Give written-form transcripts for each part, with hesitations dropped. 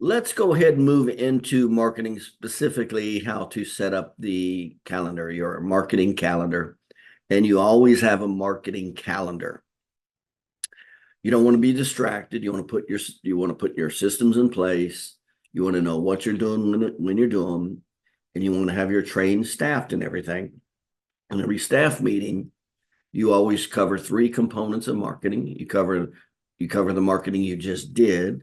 Let's go ahead and move into marketing, specifically how to set up the calendar, your marketing calendar. And you always have a marketing calendar. You don't want to be distracted. You want to put your systems in place. You want to know what you're doing when you're doing them, and you want to have your trained staffed and everything. In every staff meeting, you always cover three components of marketing. You cover the marketing you just did,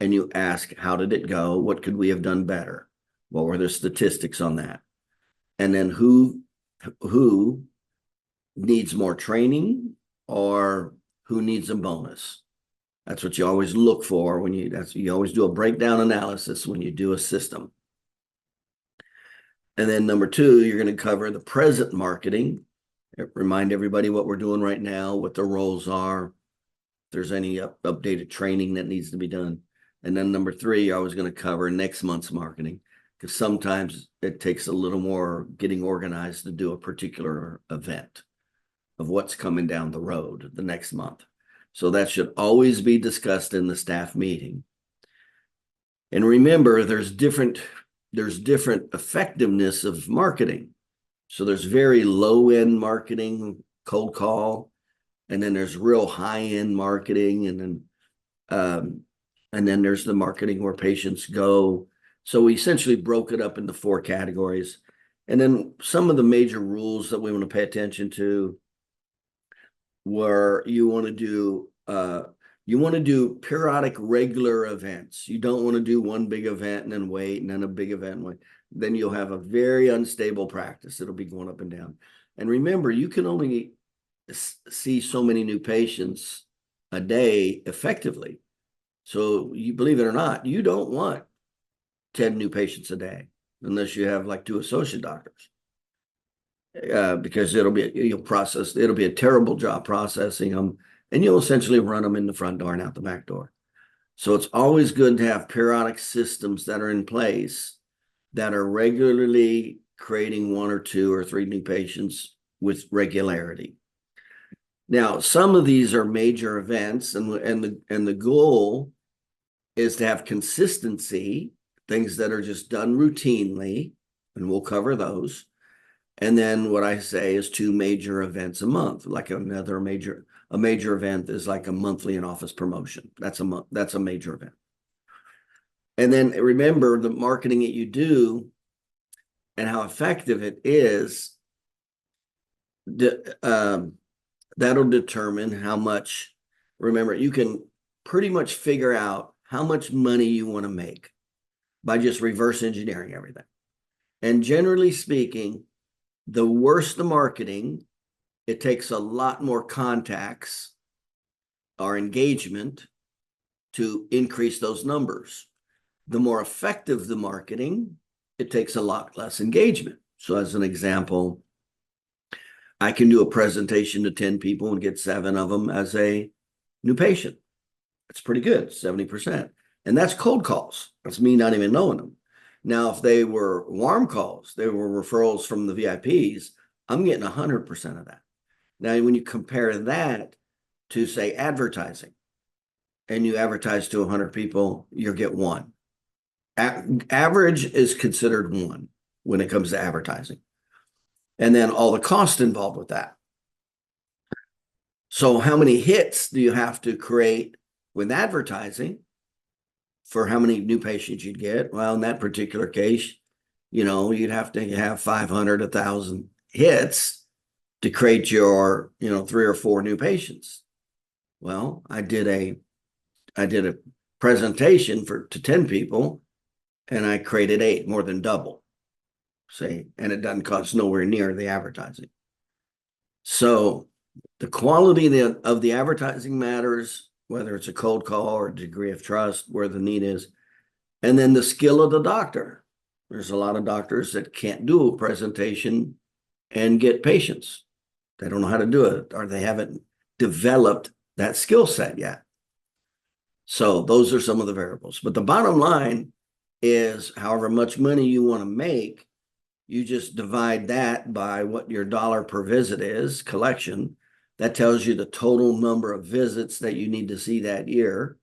and you ask, how did it go? What could we have done better? What were the statistics on that? And then who needs more training, or who needs a bonus? That's what you always look for when you always do a breakdown analysis when you do a system. And then number two, you're going to cover the present marketing. Remind everybody what we're doing right now, what the roles are, if there's any updated training that needs to be done. And then number three, you're always going to cover next month's marketing, because sometimes it takes a little more getting organized to do a particular event of what's coming down the road the next month. So that should always be discussed in the staff meeting. And remember, there's different effectiveness of marketing. So there's very low-end marketing, cold call, and then there's real high-end marketing, and then there's the marketing where patients go. So we essentially broke it up into four categories. And then some of the major rules that we want to pay attention to were you want to do periodic regular events. You don't want to do one big event and then wait, and then a big event and wait. Then you'll have a very unstable practice. It'll be going up and down. And remember, you can only see so many new patients a day effectively. So you believe it or not, you don't want 10 new patients a day unless you have like 2 associate doctors. Because it'll be a terrible job processing them, and you'll essentially run them in the front door and out the back door. So it's always good to have periodic systems that are in place that are regularly creating 1 or 2 or 3 new patients with regularity. Now, some of these are major events, and the goal is to have consistency, things that are just done routinely, and we'll cover those. And then what I say is 2 major events a month, like a major event is like a monthly in-office promotion. That's a major event. And then remember the marketing that you do and how effective it is, that'll determine how much. Remember, you can pretty much figure out how much money you want to make by just reverse engineering everything. And generally speaking, the worse the marketing, it takes a lot more contacts or engagement to increase those numbers. The more effective the marketing, it takes a lot less engagement. So as an example, I can do a presentation to 10 people and get 7 of them as a new patient. That's pretty good, 70%. And that's cold calls. That's me not even knowing them. Now, if they were warm calls, they were referrals from the VIPs, I'm getting 100% of that. Now, when you compare that to, say, advertising, and you advertise to 100 people, you'll get 1. Average is considered 1 when it comes to advertising. And then all the cost involved with that. So how many hits do you have to create with advertising for how many new patients you'd get? Well, in that particular case, you'd have to have 500, 1,000 hits to create your, 3 or 4 new patients. Well, I did a presentation to 10 people, and I created 8, more than double. See, and it doesn't cost nowhere near the advertising. So the quality of the advertising matters, whether it's a cold call or a degree of trust, where the need is. And then the skill of the doctor. There's a lot of doctors that can't do a presentation and get patients. They don't know how to do it, or they haven't developed that skill set yet. So those are some of the variables. But the bottom line is, however much money you want to make, you just divide that by what your dollar per visit is, collection. That tells you the total number of visits that you need to see that year.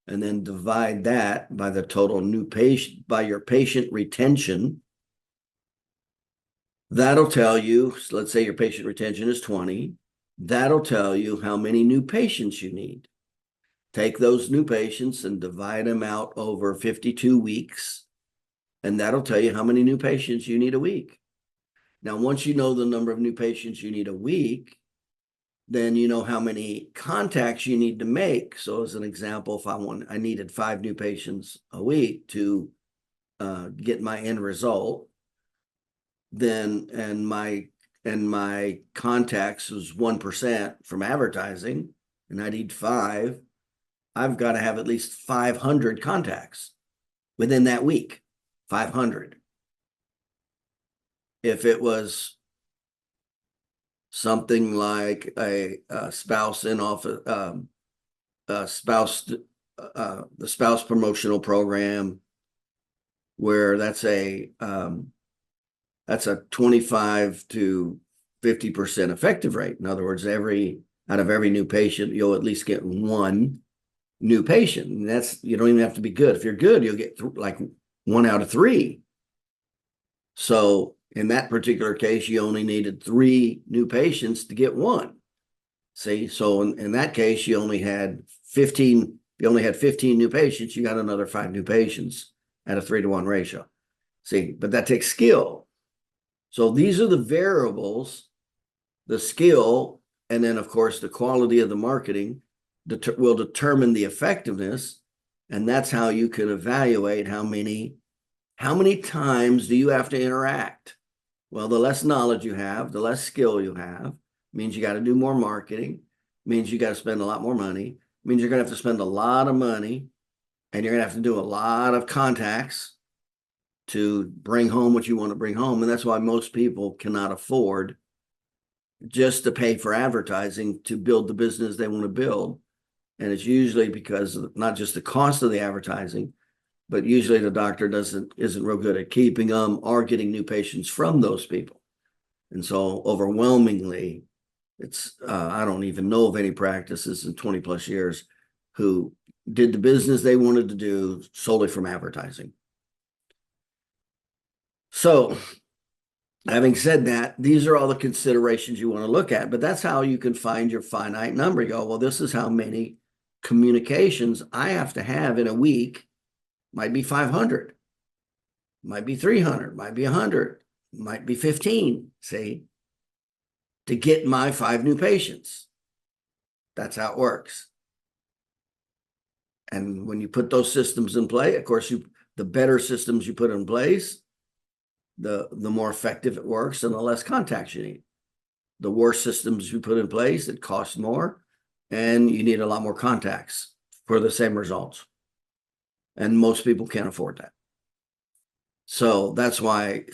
and then divide that by the total new patient, by your patient retention. That'll tell you, let's say your patient retention is 20. That'll tell you how many new patients you need. Take those new patients and divide them out over 52 weeks, and that'll tell you how many new patients you need a week. Now, once you know the number of new patients you need a week, then you know how many contacts you need to make. So as an example, if I needed 5 new patients a week to get my end result, then and my contacts was 1% from advertising, and I need 5, I've got to have at least 500 contacts within that week. 500. If it was something like a spouse in office, the spouse promotional program, where that's a 25 to 50% effective rate. In other words, out of every new patient, you'll at least get 1 new patient. And that's, you don't even have to be good. If you're good, you'll get like 1 out of 3. So in that particular case, you only needed 3 new patients to get 1. See, so in that case, you only had 15 new patients, you got another 5 new patients at a 3-to-1 ratio. See, but that takes skill. So these are the variables, the skill, and then of course the quality of the marketing will determine the effectiveness. And that's how you can evaluate how many times do you have to interact. Well, the less knowledge you have, the less skill you have, means you got to do more marketing, means you got to spend a lot more money, means you're going to have to spend a lot of money, and you're going to have to do a lot of contacts to bring home what you want to bring home. And that's why most people cannot afford just to pay for advertising to build the business they want to build. And it's usually because of not just the cost of the advertising, but usually the doctor isn't real good at keeping them or getting new patients from those people. And so overwhelmingly, it's I don't even know of any practices in 20 plus years who did the business they wanted to do solely from advertising. So having said that, these are all the considerations you want to look at, but that's how you can find your finite number. You go, well, this is how many communications I have to have in a week. Might be 500, might be 300, might be 100, might be 15, see, to get my 5 new patients. That's how it works. And when you put those systems in play, of course, the better systems you put in place, the more effective it works and the less contacts you need. The worse systems you put in place, it costs more and you need a lot more contacts for the same results. And most people can't afford that. So that's why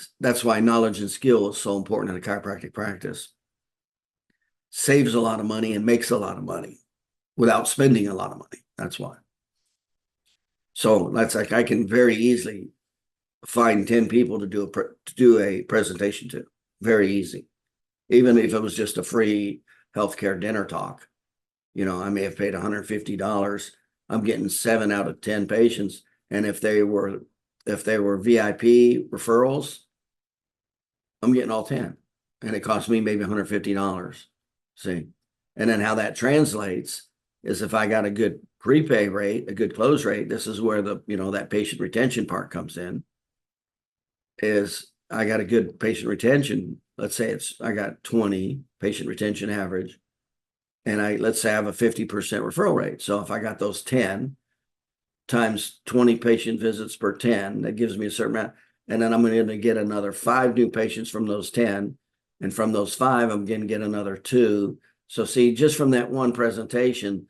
knowledge and skill is so important in a chiropractic practice. Saves a lot of money and makes a lot of money without spending a lot of money. That's why. So that's like I can very easily find 10 people to do a presentation to. Very easy. Even if it was just a free healthcare dinner talk. You know, I may have paid $150. I'm getting 7 out of 10 patients. And if they were VIP referrals, I'm getting all 10. And it cost me maybe $150. See? And then how that translates is if I got a good prepay rate, a good close rate, this is where that patient retention part comes in, is I got a good patient retention. Let's say I got 20 patient retention average. And let's say I have a 50% referral rate. So if I got those 10 times 20 patient visits per 10, that gives me a certain amount. And then I'm going to get another 5 new patients from those 10. And from those 5, I'm going to get another 2. So see, just from that one presentation,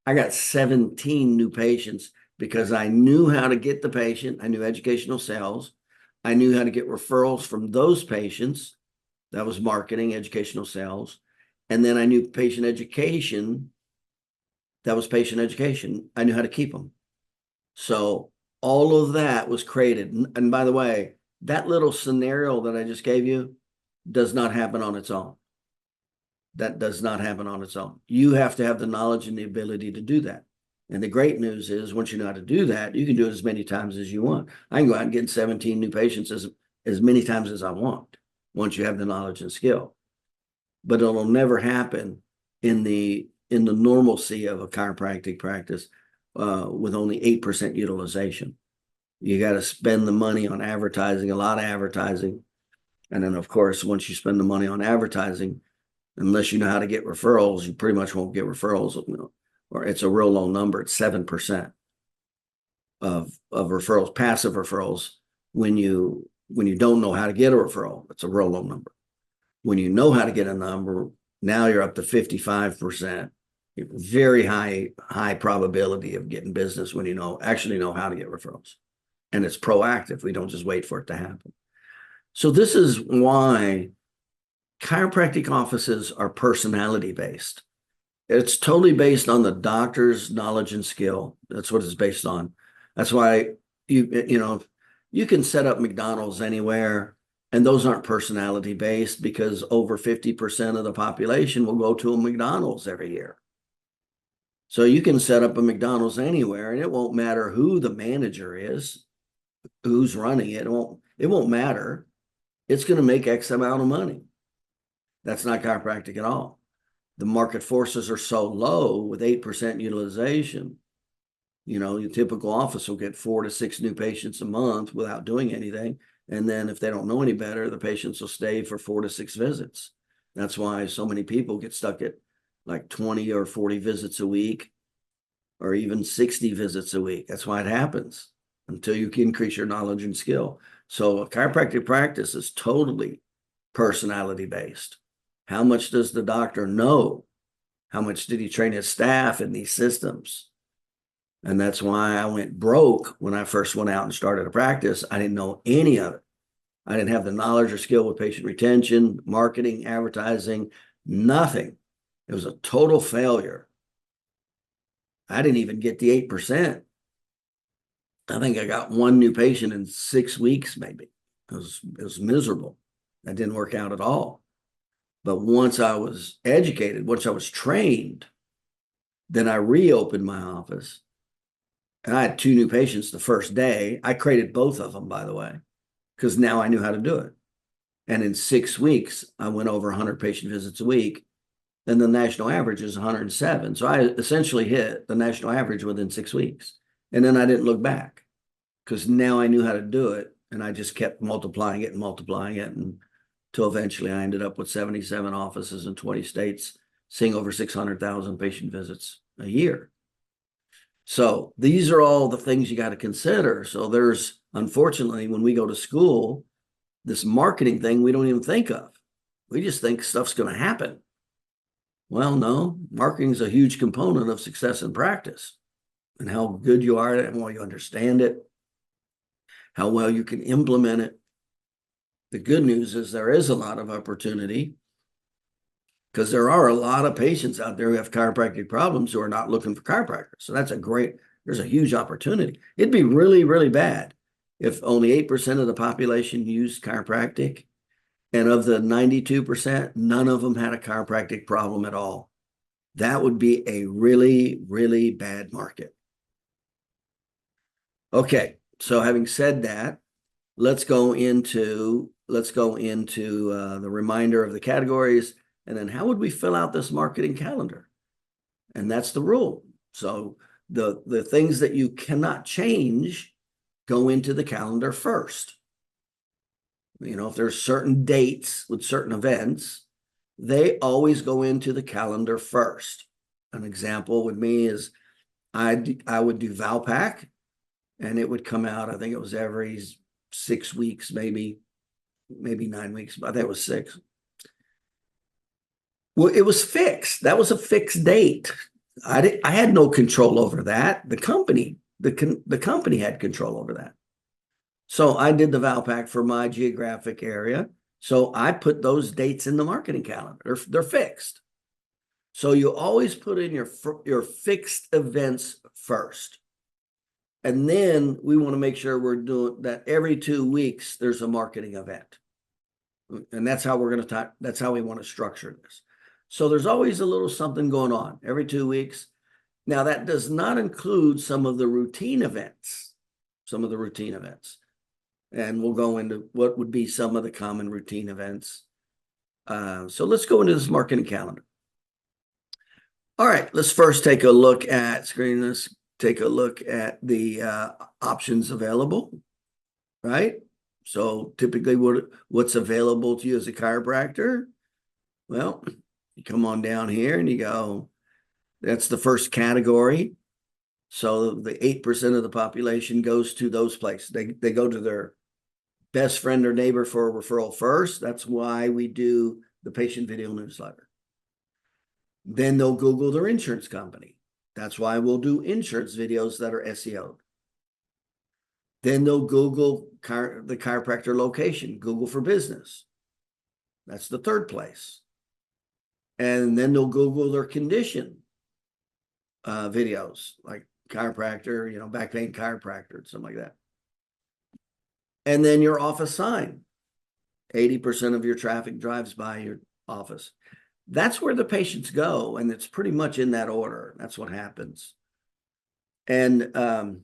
I got 17 new patients because I knew how to get the patient. I knew educational sales. I knew how to get referrals from those patients. That was marketing, educational sales. And then I knew patient education. That was patient education. I knew how to keep them. So all of that was created. And by the way, that little scenario that I just gave you does not happen on its own. That does not happen on its own. You have to have the knowledge and the ability to do that. And the great news is once you know how to do that, you can do it as many times as you want. I can go out and get 17 new patients as many times as I want once you have the knowledge and skill. But it'll never happen in the normalcy of a chiropractic practice with only 8% utilization. You got to spend the money on advertising, a lot of advertising. And then, of course, once you spend the money on advertising, unless you know how to get referrals, you pretty much won't get referrals. Or it's a real low number. It's 7% of referrals, passive referrals. When you don't know how to get a referral, it's a real low number. When you know how to get a number, now you're up to 55%. Very high probability of getting business when you actually know how to get referrals. And it's proactive. We don't just wait for it to happen. So this is why chiropractic offices are personality based. It's totally based on the doctor's knowledge and skill. That's what it's based on. That's why you can set up McDonald's anywhere, and those aren't personality based because over 50% of the population will go to a McDonald's every year. So you can set up a McDonald's anywhere, and it won't matter who the manager is, who's running it. It won't matter. It's going to make X amount of money. That's not chiropractic at all. The market forces are so low with 8% utilization. Your typical office will get 4 to 6 new patients a month without doing anything. And then if they don't know any better, the patients will stay for 4 to 6 visits. That's why so many people get stuck at like 20 or 40 visits a week, or even 60 visits a week. That's why it happens until you can increase your knowledge and skill. So a chiropractic practice is totally personality based. How much does the doctor know? How much did he train his staff in these systems? And that's why I went broke when I first went out and started a practice. I didn't know any of it. I didn't have the knowledge or skill with patient retention, marketing, advertising, nothing. It was a total failure. I didn't even get the 8%. I think I got 1 new patient in 6 weeks, maybe. It was miserable. That didn't work out at all. But once I was educated, once I was trained, then I reopened my office. And I had 2 new patients the first day. I created both of them, by the way, because now I knew how to do it. And in 6 weeks, I went over 100 patient visits a week. And the national average is 107. So I essentially hit the national average within 6 weeks. And then I didn't look back because now I knew how to do it. And I just kept multiplying it. And until eventually I ended up with 77 offices in 20 states, seeing over 600,000 patient visits a year. So these are all the things you got to consider. So there's, unfortunately, when we go to school, this marketing thing we don't even think of. We just think stuff's going to happen. Well, no, marketing is a huge component of success in practice, and how good you are at it, and how well you understand it, how well you can implement it. The good news is there is a lot of opportunity because there are a lot of patients out there who have chiropractic problems who are not looking for chiropractors. So there's a huge opportunity. It'd be really, really bad if only 8% of the population used chiropractic. And of the 92%, none of them had a chiropractic problem at all. That would be a really, really bad market. Okay, so having said that, let's go into the reminder of the categories, and then how would we fill out this marketing calendar? And that's the rule. So the things that you cannot change go into the calendar first. If there's certain dates with certain events, they always go into the calendar first. An example with me is I would do Valpak, and it would come out, I think it was every 6 weeks, maybe 9 weeks, but I think it was 6. Well, it was fixed. That was a fixed date. I had no control over that. The company had control over that. So I did the Valpak for my geographic area. So I put those dates in the marketing calendar. They're fixed. So you always put in your fixed events first. And then we want to make sure we're doing that every 2 weeks, there's a marketing event. And that's how that's how we want to structure this. So there's always a little something going on every 2 weeks. Now, that does not include some of the routine events, And we'll go into what would be some of the common routine events. So let's go into this marketing calendar. All right, let's first take a look at the options available, right? So typically what's available to you as a chiropractor? Well, you come on down here and you go, that's the first category. So the 8% of the population goes to those places. They go to their best friend or neighbor for a referral first. That's why we do the patient video newsletter. Then they'll Google their insurance company. That's why we'll do insurance videos that are SEO'd. Then they'll Google the chiropractor location, Google for business. That's the third place. And then they'll Google their condition videos, like chiropractor, back pain chiropractor, something like that. And then your office sign. 80% of your traffic drives by your office. That's where the patients go, and it's pretty much in that order. That's what happens. And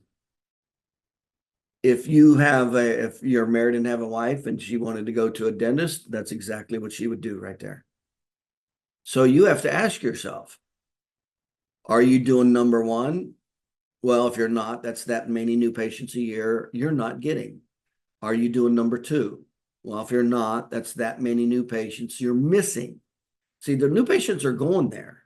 if you're married and have a wife and she wanted to go to a dentist, that's exactly what she would do right there. So you have to ask yourself, are you doing number one? Well, if you're not, that's that many new patients a year you're not getting. Are you doing number two? Well, if you're not, that's that many new patients you're missing. See, the new patients are going there.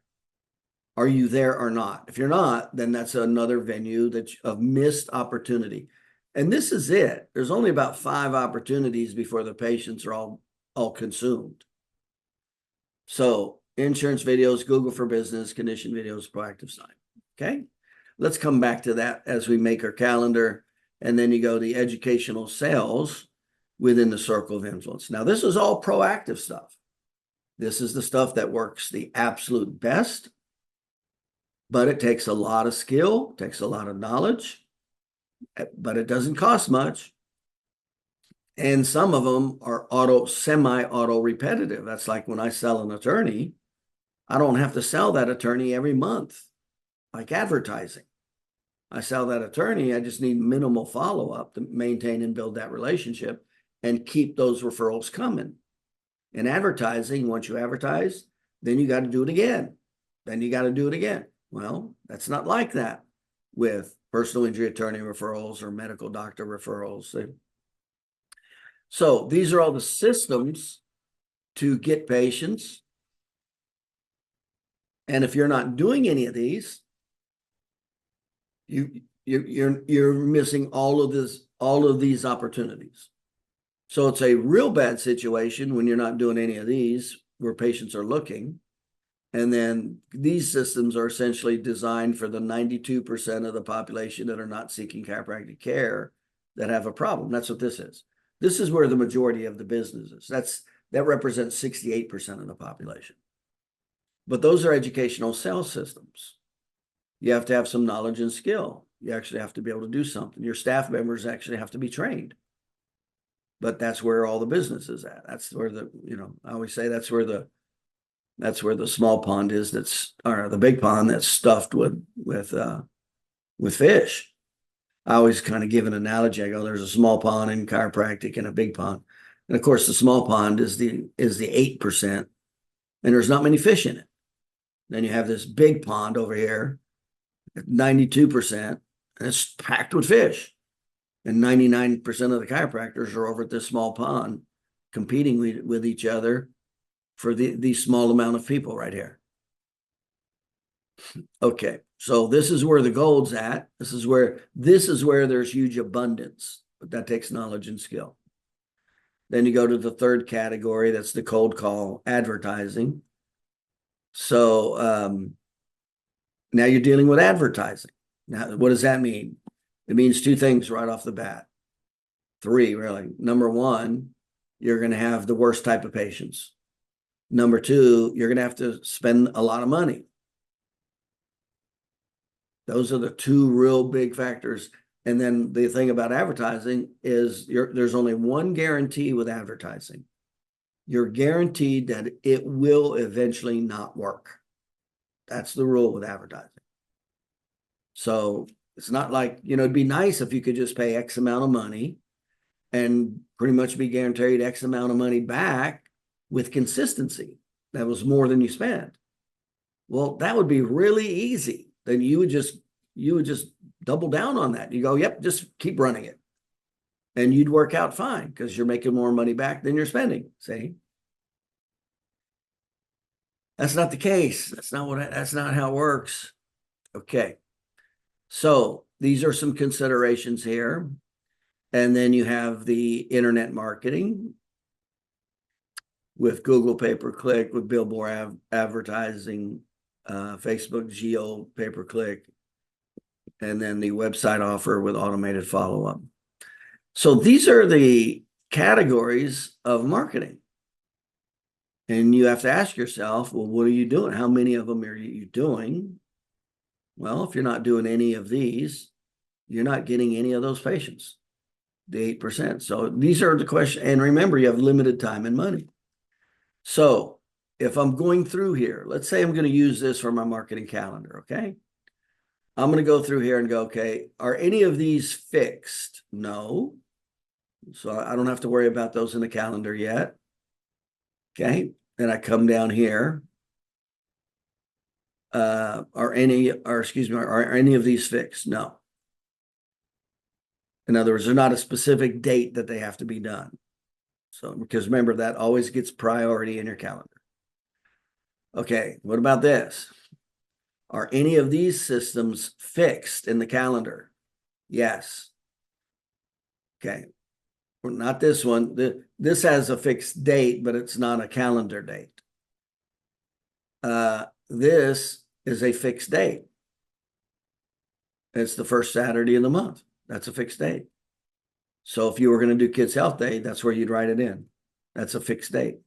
Are you there or not? If you're not, then that's another venue of missed opportunity. And this is it. There's only about 5 opportunities before the patients are all consumed. So insurance videos, Google for business, condition videos, proactive sign. Okay. Let's come back to that as we make our calendar. And then you go to the educational sales within the circle of influence. Now, this is all proactive stuff. This is the stuff that works the absolute best, but it takes a lot of skill, takes a lot of knowledge, but it doesn't cost much. And some of them are semi-auto repetitive. That's like when I sell an attorney, I don't have to sell that attorney every month, like advertising. I sell that attorney, I just need minimal follow-up to maintain and build that relationship and keep those referrals coming. In advertising, once you advertise, then you got to do it again. Then you got to do it again. Well, that's not like that with personal injury attorney referrals or medical doctor referrals. So these are all the systems to get patients. And if you're not doing any of these, you're missing all of these opportunities. So it's a real bad situation when you're not doing any of these where patients are looking. And then these systems are essentially designed for the 92% of the population that are not seeking chiropractic care that have a problem. That's what this is. This is where the majority of the business is. That represents 68% of the population. But those are educational sales systems. You have to have some knowledge and skill. You actually have to be able to do something. Your staff members actually have to be trained. But that's where all the business is at. That's where I always say that's where the small pond is, or the big pond that's stuffed with fish. I always kind of give an analogy. I go, there's a small pond in chiropractic and a big pond. And of course, the small pond is the 8%, and there's not many fish in it. Then you have this big pond over here at 92%, and it's packed with fish. And 99% of the chiropractors are over at this small pond competing with each other for the small amount of people right here. Okay, so this is where the gold's at. This is where there's huge abundance, but that takes knowledge and skill. Then you go to the third category, that's the cold call advertising. So now you're dealing with advertising. Now, what does that mean? It means 2 things right off the bat. 3, really. Number 1, you're going to have the worst type of patients. Number 2, you're going to have to spend a lot of money. Those are the 2 real big factors. And then the thing about advertising is there's only one guarantee with advertising. You're guaranteed that it will eventually not work. That's the rule with advertising. So it's not like, it'd be nice if you could just pay X amount of money and pretty much be guaranteed X amount of money back with consistency. That was more than you spent. Well, that would be really easy. Then you would just double down on that. You go, yep, just keep running it. And you'd work out fine because you're making more money back than you're spending. See? That's not the case. That's not how it works. Okay. So these are some considerations here. And then you have the internet marketing with Google pay-per-click, with billboard advertising, Facebook geo pay-per-click, and then the website offer with automated follow-up. So these are the categories of marketing. And you have to ask yourself, well, what are you doing? How many of them are you doing? Well, if you're not doing any of these, you're not getting any of those patients, the 8%. So these are the questions. And remember, you have limited time and money. So if I'm going through here, let's say I'm going to use this for my marketing calendar, okay? I'm going to go through here and go, okay, are any of these fixed? No. So I don't have to worry about those in the calendar yet. Okay. Then I come down here. Are any of these fixed? No. In other words, there's not a specific date that they have to be done. So, because remember, that always gets priority in your calendar. Okay, what about this? Are any of these systems fixed in the calendar? Yes. Okay, well, not this one. This has a fixed date, but it's not a calendar date. This is a fixed date. It's the first Saturday of the month. That's a fixed date. So if you were going to do Kids Health Day, that's where you'd write it in. That's a fixed date.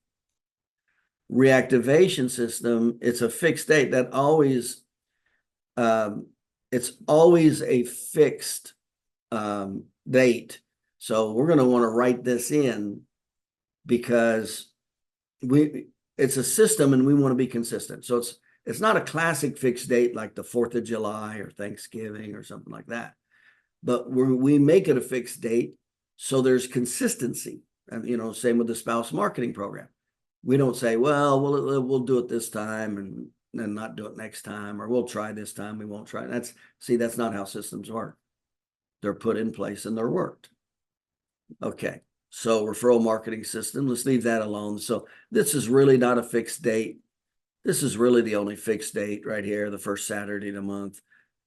Reactivation system, it's a fixed date. That always, it's always a fixed date. So we're going to want to write this in because it's a system and we want to be consistent. So it's not a classic fixed date like the 4th of July or Thanksgiving or something like that. But we make it a fixed date so there's consistency. And, same with the spouse marketing program. We don't say, well, we'll do it this time and then not do it next time, or we'll try this time, we won't try. That's not how systems work. They're put in place and they're worked. Okay, so referral marketing system, let's leave that alone. So this is really not a fixed date. This is really the only fixed date right here, the first Saturday of the month.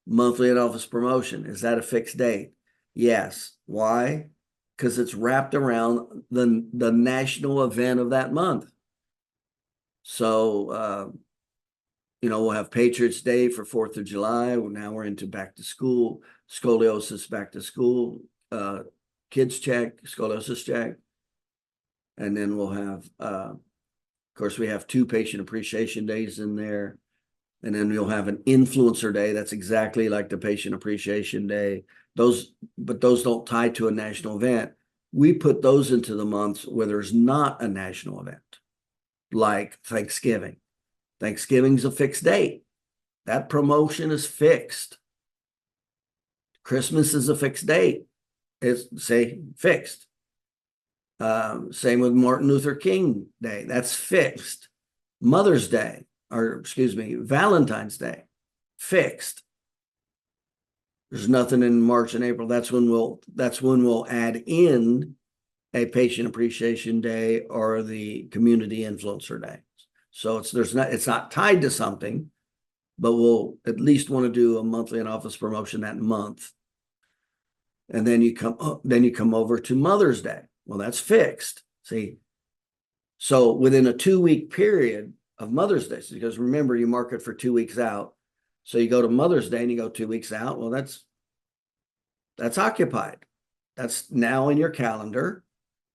Monthly in-office promotion, is that a fixed date? Yes. Why? Because it's wrapped around the national event of that month. So, we'll have Patriots Day for 4th of July. Well, now we're into back to school, scoliosis back to school, kids check, scoliosis check. And then we'll have, of course, we have 2 patient appreciation days in there. And then you'll have an influencer day. That's exactly like the patient appreciation day. But those don't tie to a national event. We put those into the months where there's not a national event, like Thanksgiving. Thanksgiving's a fixed date. That promotion is fixed. Christmas is a fixed date. It's fixed. Same with Martin Luther King Day. That's fixed. Mother's Day. Valentine's Day, fixed. There's nothing in March and April. That's when we'll add in a patient appreciation day or the community influencer day. So it's not tied to something, but we'll at least want to do a monthly in-office promotion that month. And then you come over to Mother's Day. Well, that's fixed. See, so within a 2-week period of Mother's Day, because remember, you mark it for 2 weeks out. So you go to Mother's Day and you go 2 weeks out. Well, that's occupied. That's now in your calendar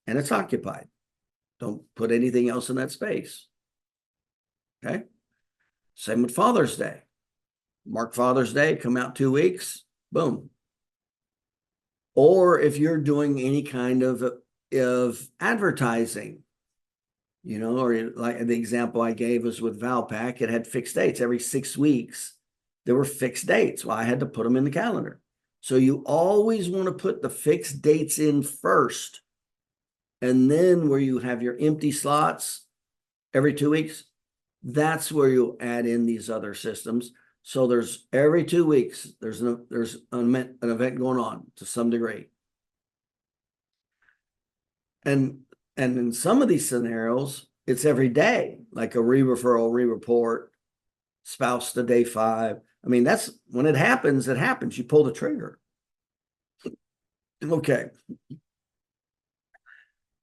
and it's occupied. Don't put anything else in that space. Okay. Same with Father's Day. Mark Father's Day, come out 2 weeks, boom. Or if you're doing any kind of advertising, or like the example I gave was with Valpak, it had fixed dates every 6 weeks. there were fixed dates. Well, I had to put them in the calendar. So you always want to put the fixed dates in first. And then where you have your empty slots every 2 weeks, that's where you'll add in these other systems. So there's every 2 weeks, there's an event going on to some degree. And in some of these scenarios, it's every day, like a re-referral, re-report, spouse to day 5. I mean, that's when it happens, it happens. You pull the trigger. Okay.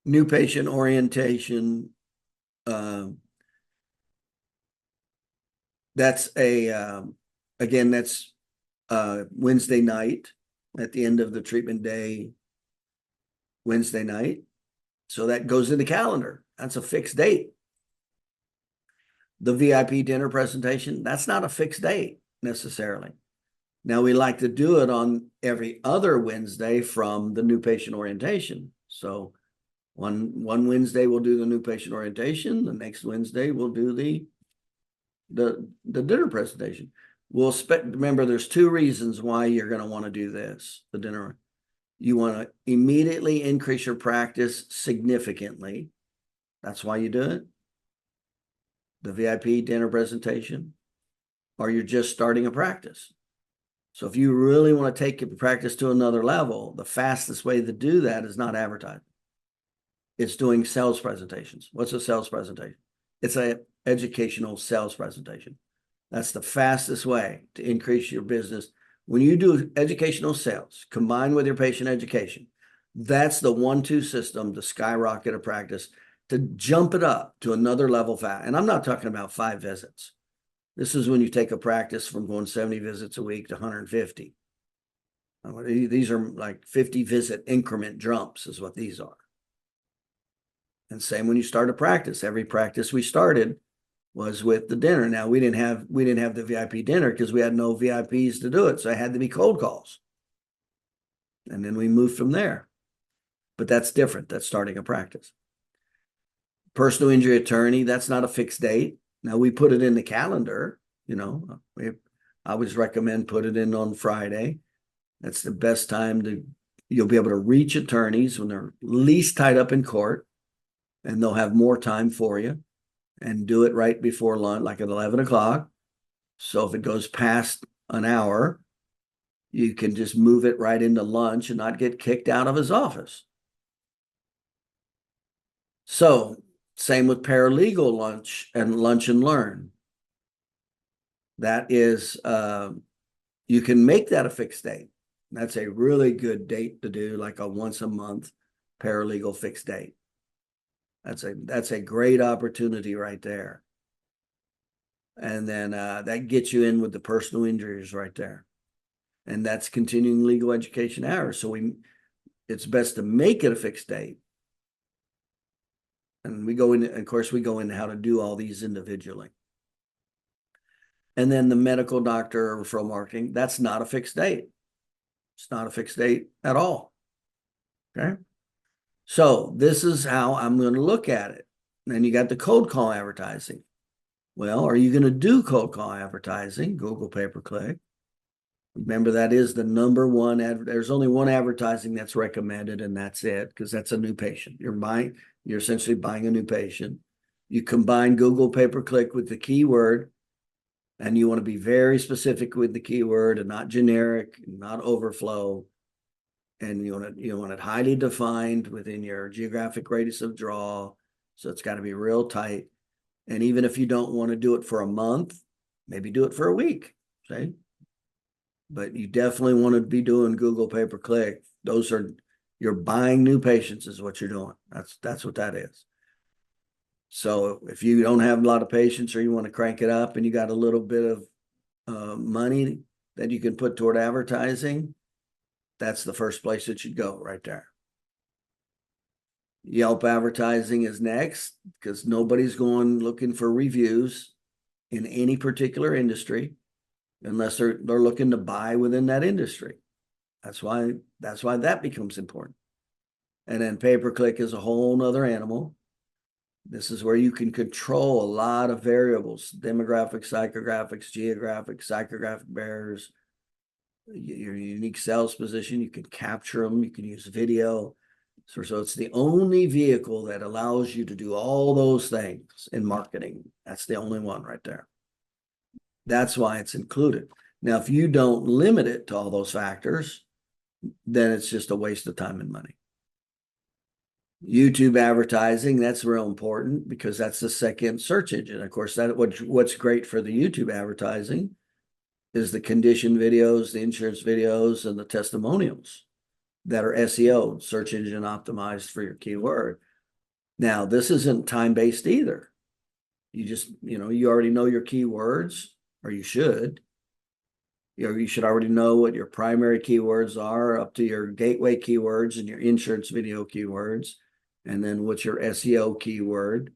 New patient orientation. That's again, that's Wednesday night at the end of the treatment day, Wednesday night. So that goes in the calendar. That's a fixed date. The VIP dinner presentation, that's not a fixed date necessarily. Now we like to do it on every other Wednesday from the new patient orientation. So one Wednesday we'll do the new patient orientation. The next Wednesday we'll do the dinner presentation. We'll remember there's 2 reasons why you're going to want to do this, the dinner. You want to immediately increase your practice significantly. That's why you do it. The VIP dinner presentation, or you're just starting a practice. So if you really want to take your practice to another level, the fastest way to do that is not advertising. It's doing sales presentations. What's a sales presentation? It's an educational sales presentation. That's the fastest way to increase your business. When you do educational sales combined with your patient education, that's the 1-2 system to skyrocket a practice, to jump it up to another level fast. And I'm not talking about 5 visits. This is when you take a practice from going 70 visits a week to 150. These are like 50 visit increment jumps is what these are. And same when you start a practice. Every practice we started was with the dinner. Now we didn't have the VIP dinner because we had no VIPs to do it. So it had to be cold calls. And then we moved from there. But that's different. That's starting a practice. Personal injury attorney, that's not a fixed date. Now we put it in the calendar, I always recommend put it in on Friday. That's the best time you'll be able to reach attorneys when they're least tied up in court, and they'll have more time for you, and do it right before lunch, like at 11 o'clock. So if it goes past an hour, you can just move it right into lunch and not get kicked out of his office. So same with paralegal lunch and learn. That is, you can make that a fixed date. That's a really good date to do, like a once a month paralegal fixed date. That's a great opportunity right there. And then that gets you in with the personal injuries right there. And that's continuing legal education hours. So it's best to make it a fixed date. And we go into, of course, we go into how to do all these individually. And then the medical doctor referral marketing, that's not a fixed date. It's not a fixed date at all. Okay. So this is how I'm going to look at it. And then you got the cold call advertising. Well, are you going to do cold call advertising? Google pay-per-click. Remember, that is the number one. There's only one advertising that's recommended, and that's it, because that's a new patient. You're essentially buying a new patient. You combine Google pay-per-click with the keyword, and you want to be very specific with the keyword and not generic, not overflow. And you want it highly defined within your geographic radius of draw. So it's got to be real tight. And even if you don't want to do it for a month, maybe do it for a week, see? But you definitely want to be doing Google pay-per-click. You're buying new patients is what you're doing. That's what that is. So if you don't have a lot of patients, or you want to crank it up and you got a little bit of money that you can put toward advertising, that's the first place it should go, right there. Yelp advertising is next, because nobody's going looking for reviews in any particular industry unless they're looking to buy within that industry. That's why that becomes important. And then pay-per-click is a whole nother animal. This is where you can control a lot of variables: demographics, psychographics, geographic, psychographic barriers, your unique sales position. You can capture them. You can use video. So it's the only vehicle that allows you to do all those things in marketing. That's the only one right there. That's why it's included. Now, if you don't limit it to all those factors, then it's just a waste of time and money. YouTube advertising, that's real important because that's the second search engine. Of course, that what's great for the YouTube advertising is the condition videos, the insurance videos, and the testimonials that are SEO, search engine optimized for your keyword. Now, this isn't time-based either. You just, you already know your keywords, or you should. You should already know what your primary keywords are up to your gateway keywords and your insurance video keywords, and then what's your SEO keyword.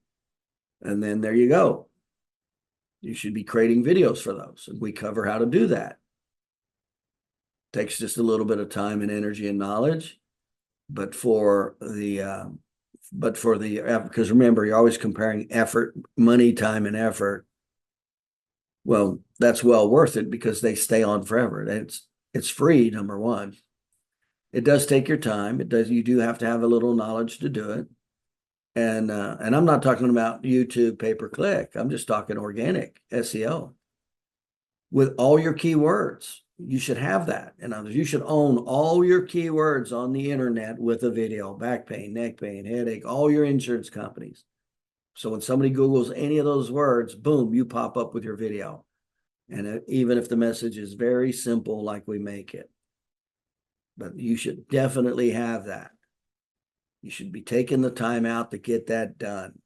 And then there you go. You should be creating videos for those. And we cover how to do that. Takes just a little bit of time and energy and knowledge, but because remember, you're always comparing effort, money, time, and effort. Well, that's well worth it because they stay on forever. It's free, number one. It does take your time. You do have to have a little knowledge to do it. And I'm not talking about YouTube pay-per-click. I'm just talking organic SEO. With all your keywords, you should have that. In other words, you should own all your keywords on the internet with a video: back pain, neck pain, headache, all your insurance companies. So when somebody Googles any of those words, boom, you pop up with your video. And even if the message is very simple, like we make it, but you should definitely have that. You should be taking the time out to get that done.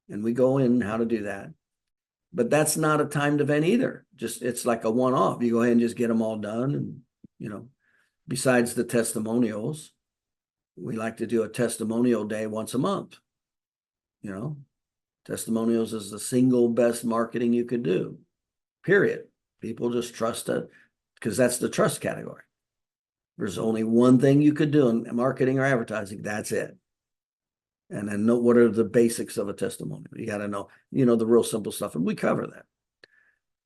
And we go in how to do that. But that's not a timed event either. It's like a one-off. You go ahead and just get them all done. And, besides the testimonials, we like to do a testimonial day once a month. Testimonials is the single best marketing you could do, period. People just trust it because that's the trust category. There's only one thing you could do in marketing or advertising. That's it. And then know what are the basics of a testimonial. You got to know, the real simple stuff. And we cover that.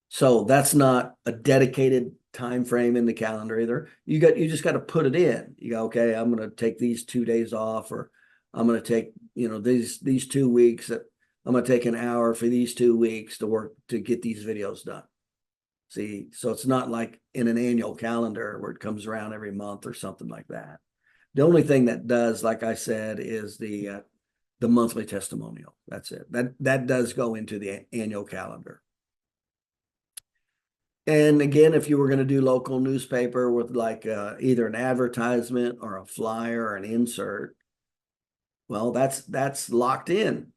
So that's not a dedicated time frame in the calendar either. You just got to put it in. You go, okay, I'm going to take these 2 days off, or I'm going to take, these 2 weeks that I'm going to take an hour for these 2 weeks to work to get these videos done. See, so it's not like in an annual calendar where it comes around every month or something like that. The only thing that does, like I said, is the monthly testimonial. That's it. That does go into the annual calendar. And again, if you were going to do local newspaper with like either an advertisement or a flyer or an insert, well, that's locked in.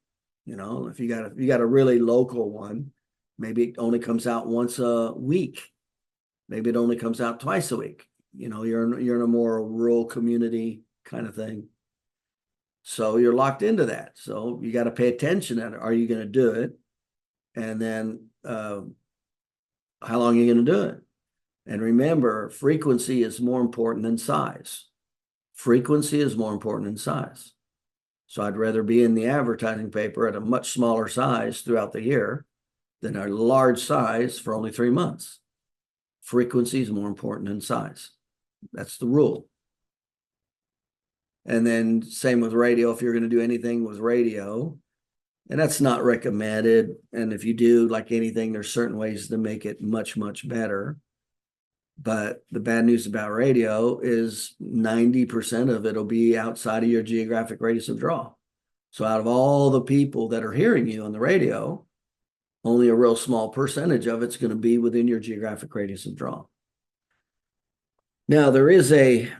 If you got a really local one, maybe it only comes out once a week. Maybe it only comes out twice a week. You're in a more rural community kind of thing. So you're locked into that. So you got to pay attention to it. Are you going to do it? And then how long are you going to do it? And remember, frequency is more important than size. Frequency is more important than size. So I'd rather be in the advertising paper at a much smaller size throughout the year than a large size for only 3 months. Frequency is more important than size. That's the rule. And then same with radio. If you're going to do anything with radio, and that's not recommended. And if you do, like anything, there's certain ways to make it much, much better. But the bad news about radio is 90% of it will be outside of your geographic radius of draw. So out of all the people that are hearing you on the radio, only a real small percentage of it's going to be within your geographic radius of draw. Now, there is a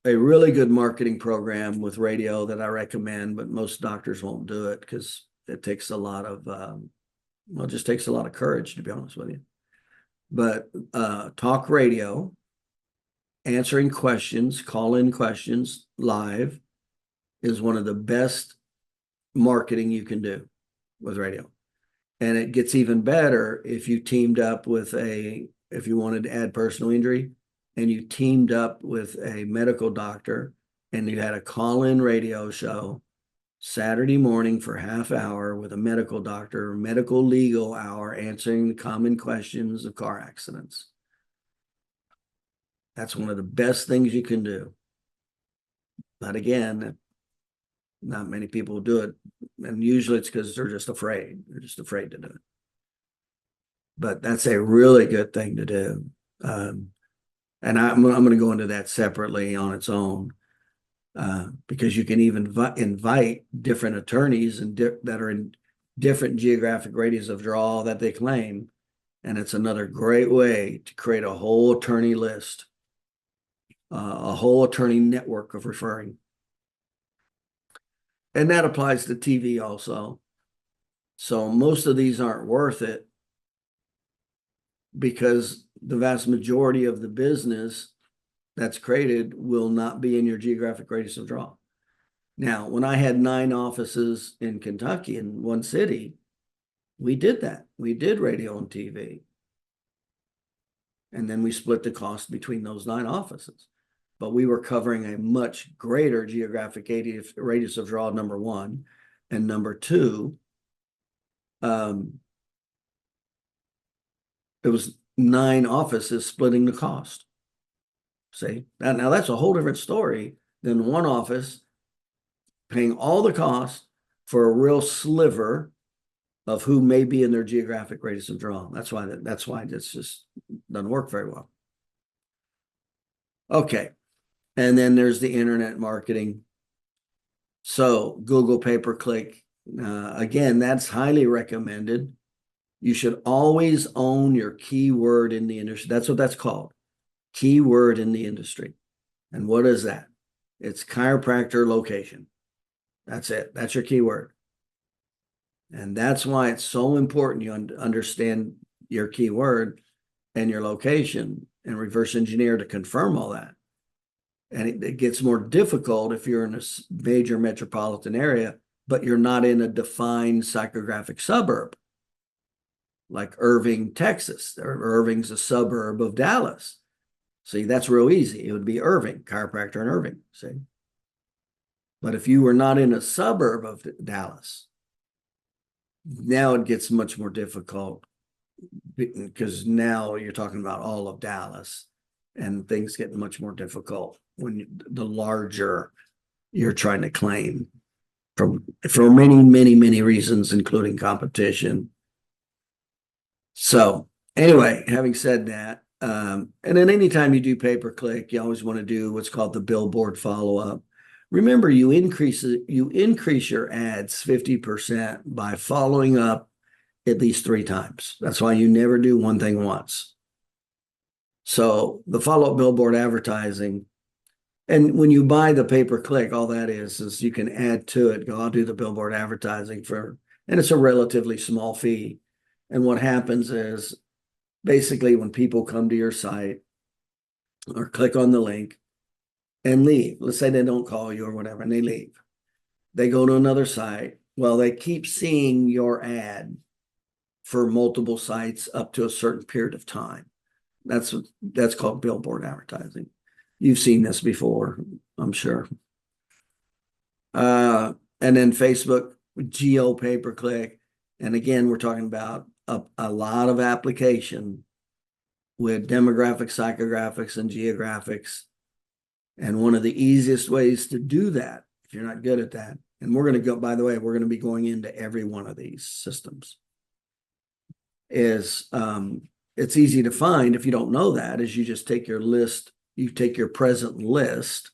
really good marketing program with radio that I recommend, but most doctors won't do it because it takes a lot of, it just takes a lot of courage, to be honest with you. But talk radio, answering questions, call-in questions live is one of the best marketing you can do with radio. And it gets even better if you teamed up with if you wanted to add personal injury and you teamed up with a medical doctor and you had a call-in radio show. Saturday morning for half hour with a medical doctor, medical legal hour, answering the common questions of car accidents. That's one of the best things you can do. But again, not many people do it. And usually it's because they're just afraid. They're just afraid to do it. But that's a really good thing to do. And I'm going to go into that separately on its own, because you can even invite different attorneys that are in different geographic radius of draw that they claim. And it's another great way to create a whole attorney list, a whole attorney network of referring. And that applies to TV also. So most of these aren't worth it because the vast majority of the business that's created will not be in your geographic radius of draw. Now, when I had 9 offices in Kentucky in one city, we did that. We did radio and TV. And then we split the cost between those 9 offices. But we were covering a much greater geographic radius of draw, number one. And number two, it was 9 offices splitting the cost. See, now that's a whole different story than one office paying all the cost for a real sliver of who may be in their geographic radius of draw. That's why this just doesn't work very well. Okay. And then there's the internet marketing. So Google pay-per-click, again, that's highly recommended. You should always own your keyword in the industry. That's what that's called. Keyword in the industry. And what is that? It's chiropractor location. That's it. That's your keyword. And that's why it's so important you understand your keyword and your location and reverse engineer to confirm all that. And it gets more difficult if you're in a major metropolitan area, but you're not in a defined psychographic suburb like Irving, Texas. Irving's a suburb of Dallas. See, that's real easy. It would be Irving, chiropractor in Irving, see? But if you were not in a suburb of Dallas, now it gets much more difficult because now you're talking about all of Dallas and things get much more difficult when the larger you're trying to claim for many reasons, including competition. So anyway, having said that, and then anytime you do pay-per-click, you always want to do what's called the billboard follow-up. Remember, you increase your ads 50% by following up at least 3 times. That's why you never do one thing once. So the follow-up billboard advertising, and when you buy the pay-per-click, all that is you can add to it, go, I'll do the billboard advertising and it's a relatively small fee. And what happens is basically when people come to your site or click on the link and leave, let's say they don't call you or whatever, and they leave. They go to another site. Well, they keep seeing your ad for multiple sites up to a certain period of time. That's called billboard advertising. You've seen this before, I'm sure. And then Facebook, geo pay-per-click. And again, we're talking about a lot of application with demographics, psychographics, and geographics. And one of the easiest ways to do that, if you're not good at that, and we're going to go, by the way, we're going to be going into every one of these systems, is it's easy to find if you don't know that, is you just take your list, you take your present list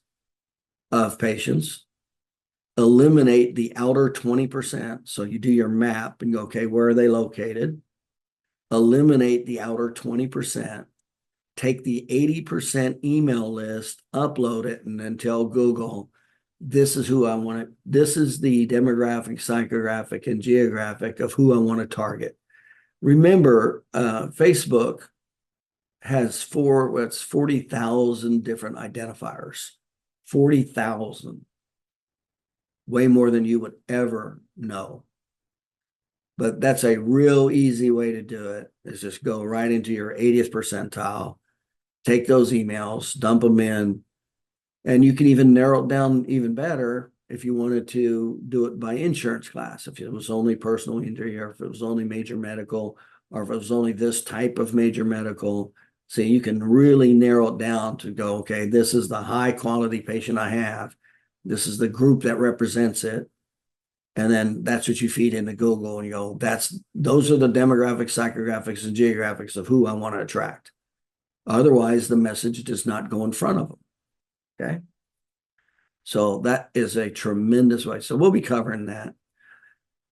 of patients, eliminate the outer 20%. So you do your map and go, okay, where are they located? Eliminate the outer 20%. Take the 80% email list, upload it, and then tell Google, this is who I want to, this is the demographic, psychographic, and geographic of who I want to target. Remember, Facebook has 40,000 different identifiers, 40,000, way more than you would ever know. But that's a real easy way to do it, is just go right into your 80th percentile, take those emails, dump them in, and you can even narrow it down even better if you wanted to do it by insurance class, if it was only personal injury, or if it was only major medical, or if it was only this type of major medical. So you can really narrow it down to go, okay, this is the high quality patient I have. This is the group that represents it. And then that's what you feed into Google and you go, those are the demographics, psychographics, and geographics of who I want to attract. Otherwise, the message does not go in front of them. Okay. So that is a tremendous way. So we'll be covering that.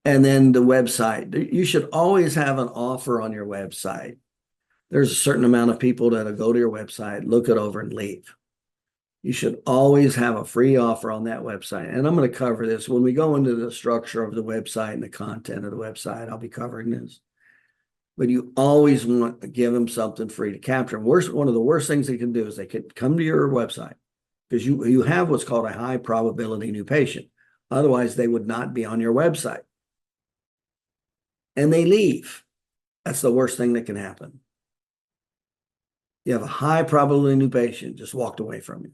And then the website, you should always have an offer on your website. There's a certain amount of people that'll go to your website, look it over, and leave. You should always have a free offer on that website. And I'm going to cover this when we go into the structure of the website and the content of the website. I'll be covering this. But you always want to give them something free to capture. One of the worst things they can do is they could come to your website because you have what's called a high probability new patient. Otherwise, they would not be on your website. And they leave. That's the worst thing that can happen. You have a high probability new patient just walked away from you.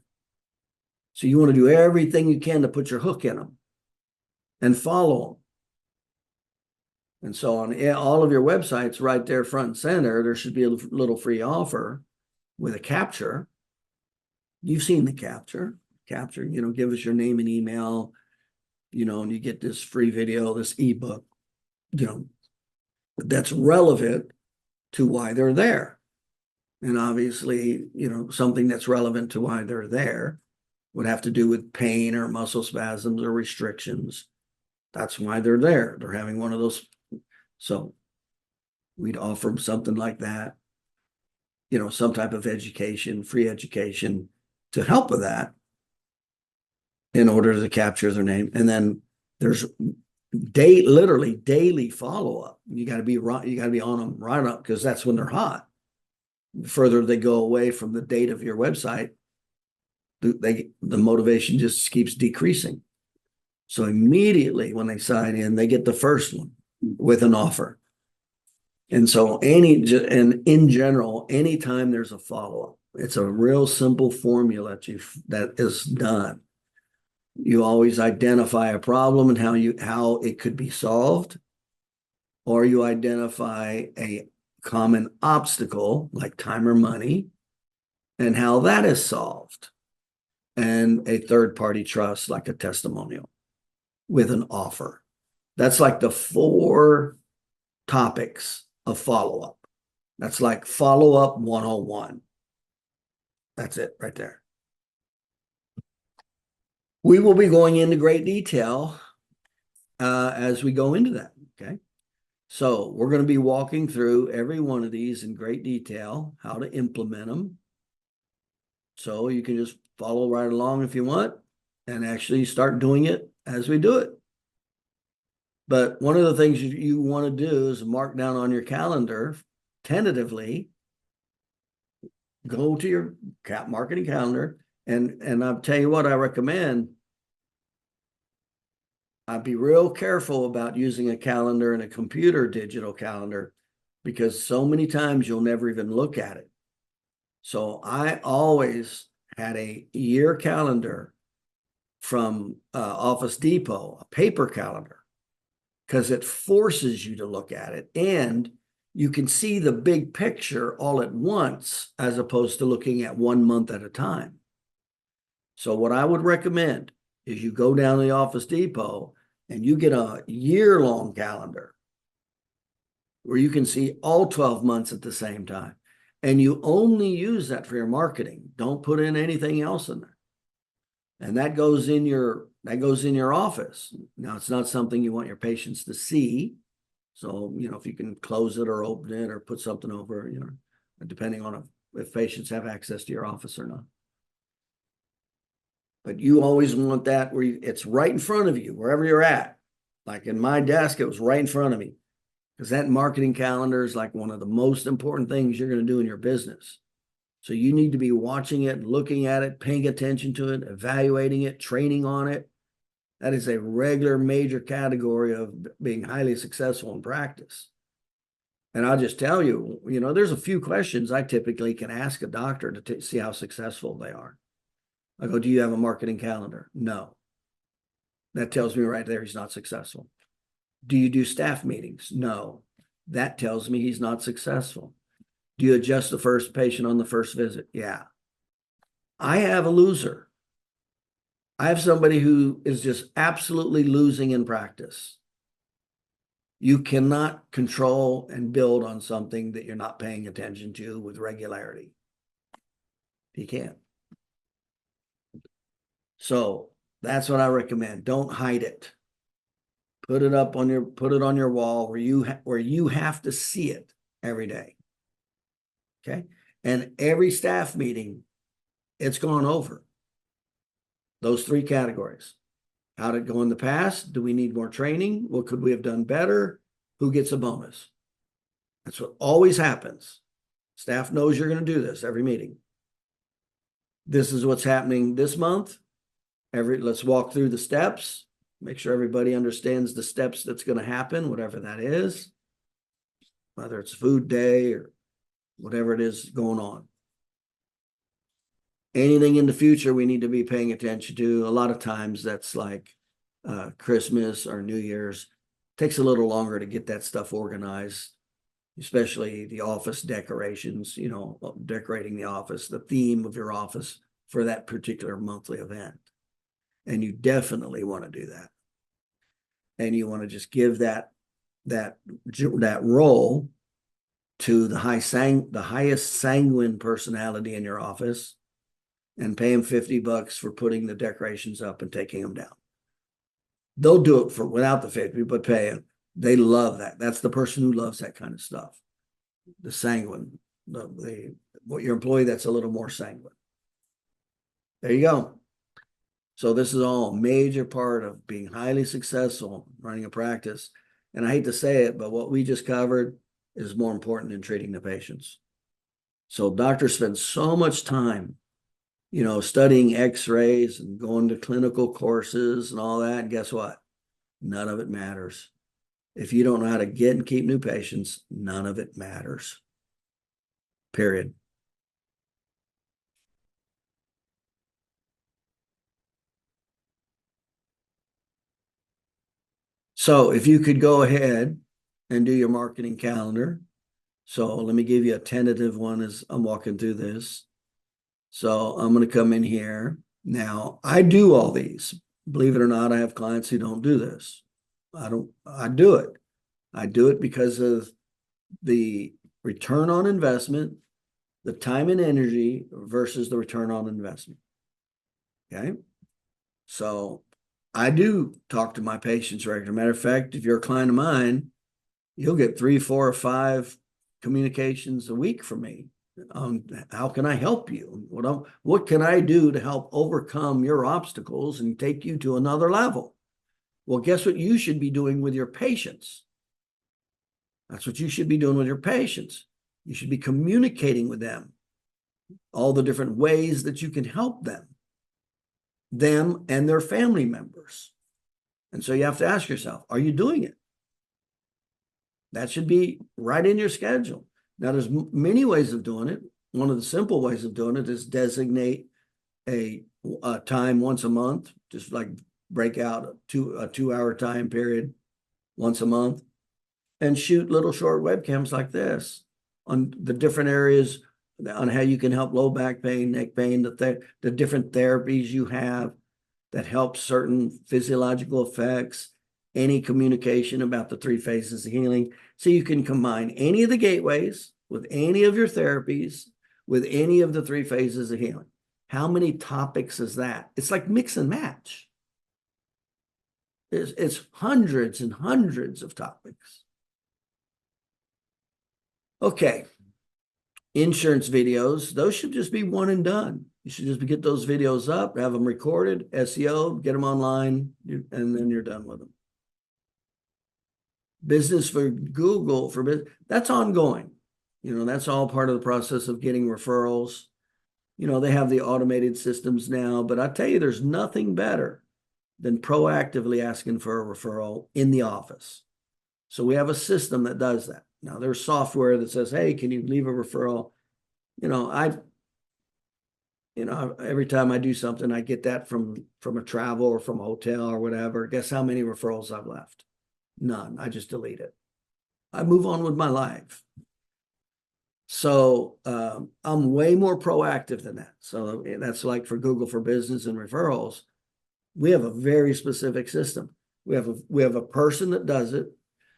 So you want to do everything you can to put your hook in them and follow them. And so on all of your websites, right there front and center, there should be a little free offer with a capture. You've seen the capture, give us your name and email, and you get this free video, this ebook, that's relevant to why they're there. And obviously, something that's relevant to why they're there would have to do with pain or muscle spasms or restrictions. That's why they're there. They're having one of those. So we'd offer them something like that, some type of education, free education to help with that in order to capture their name. And then there's literally daily follow-up. You got to be on them right up because that's when they're hot. The further they go away from the date of your website, the motivation just keeps decreasing. So immediately when they sign in, they get the first one with an offer. And so in general, anytime there's a follow-up, it's a real simple formula that is done. You always identify a problem and how it could be solved, or you identify a common obstacle like time or money and how that is solved, and a third-party trust like a testimonial with an offer. That's like the 4 topics of follow-up. That's like follow-up 101. That's it right there. We will be going into great detail as we go into that, okay? So we're going to be walking through every one of these in great detail, how to implement them. So you can just follow right along if you want and actually start doing it as we do it. But one of the things you want to do is mark down on your calendar, tentatively, go to your marketing calendar. And I'll tell you what I recommend. I'd be real careful about using a calendar and a computer digital calendar because so many times you'll never even look at it. So I always had a year calendar from Office Depot, a paper calendar, because it forces you to look at it and you can see the big picture all at once as opposed to looking at 1 month at a time. So what I would recommend is you go down to the Office Depot and you get a year-long calendar where you can see all 12 months at the same time. And you only use that for your marketing. Don't put in anything else in there. And that goes in your office. Now, it's not something you want your patients to see. So, if you can close it or open it or put something over, depending on if patients have access to your office or not. But you always want that where it's right in front of you, wherever you're at. Like in my desk, it was right in front of me. Because that marketing calendar is like one of the most important things you're going to do in your business. So you need to be watching it, looking at it, paying attention to it, evaluating it, training on it. That is a regular major category of being highly successful in practice. And I'll just tell you, there's a few questions I typically can ask a doctor to see how successful they are. I go, do you have a marketing calendar? No. That tells me right there he's not successful. Do you do staff meetings? No. That tells me he's not successful. Do you adjust the first patient on the first visit? Yeah. I have a loser. I have somebody who is just absolutely losing in practice. You cannot control and build on something that you're not paying attention to with regularity. You can't. So that's what I recommend. Don't hide it. Put it on your wall where you have to see it every day. Okay. And every staff meeting, it's gone over those three categories. How did it go in the past? Do we need more training? What could we have done better? Who gets a bonus? That's what always happens. Staff knows you're going to do this every meeting. This is what's happening this month. Let's walk through the steps. Make sure everybody understands the steps that's going to happen, whatever that is, whether it's food day or whatever it is going on. Anything in the future we need to be paying attention to. A lot of times that's like Christmas or New Year's. Takes a little longer to get that stuff organized, especially the office decorations, decorating the office, the theme of your office for that particular monthly event. And you definitely want to do that. And you want to just give that role to the highest sanguine personality in your office and pay them $50 for putting the decorations up and taking them down. They'll do it without the 50, but pay them. They love that. That's the person who loves that kind of stuff. The sanguine, your employee that's a little more sanguine. There you go. So this is all a major part of being highly successful running a practice. And I hate to say it, but what we just covered is more important than treating the patients. So doctors spend so much time, studying x-rays and going to clinical courses and all that. And guess what? None of it matters. If you don't know how to get and keep new patients, none of it matters. Period. So if you could go ahead and do your marketing calendar. So let me give you a tentative one as I'm walking through this. So I'm going to come in here. Now, I do all these. Believe it or not, I have clients who don't do this. I do it. I do it because of the return on investment, the time and energy versus the return on investment. Okay. So I do talk to my patients regularly. Matter of fact, if you're a client of mine, you'll get 3, 4, or 5 communications a week from me. How can I help you? What can I do to help overcome your obstacles and take you to another level? Well, guess what you should be doing with your patients? That's what you should be doing with your patients. You should be communicating with them, all the different ways that you can help them and their family members. And so you have to ask yourself, are you doing it? That should be right in your schedule. Now, there's many ways of doing it. One of the simple ways of doing it is designate a time once a month, just like break out a 2-hour time period once a month and shoot little short webcams like this on the different areas on how you can help low back pain, neck pain, the different therapies you have that help certain physiological effects, any communication about the 3 phases of healing. So you can combine any of the gateways with any of your therapies, with any of the 3 phases of healing. How many topics is that? It's like mix and match. It's hundreds and hundreds of topics. Okay. Insurance videos, those should just be one and done. You should just get those videos up, have them recorded, SEO, get them online, and then you're done with them. Business for Google, that's ongoing. That's all part of the process of getting referrals. They have the automated systems now, but I tell you, there's nothing better than proactively asking for a referral in the office. So we have a system that does that. Now there's software that says, hey, can you leave a referral? Every time I do something, I get that from a travel or from a hotel or whatever. Guess how many referrals I've left? None. I just delete it. I move on with my life. So I'm way more proactive than that. So that's like for Google for Business and referrals. We have a very specific system. We have a person that does it.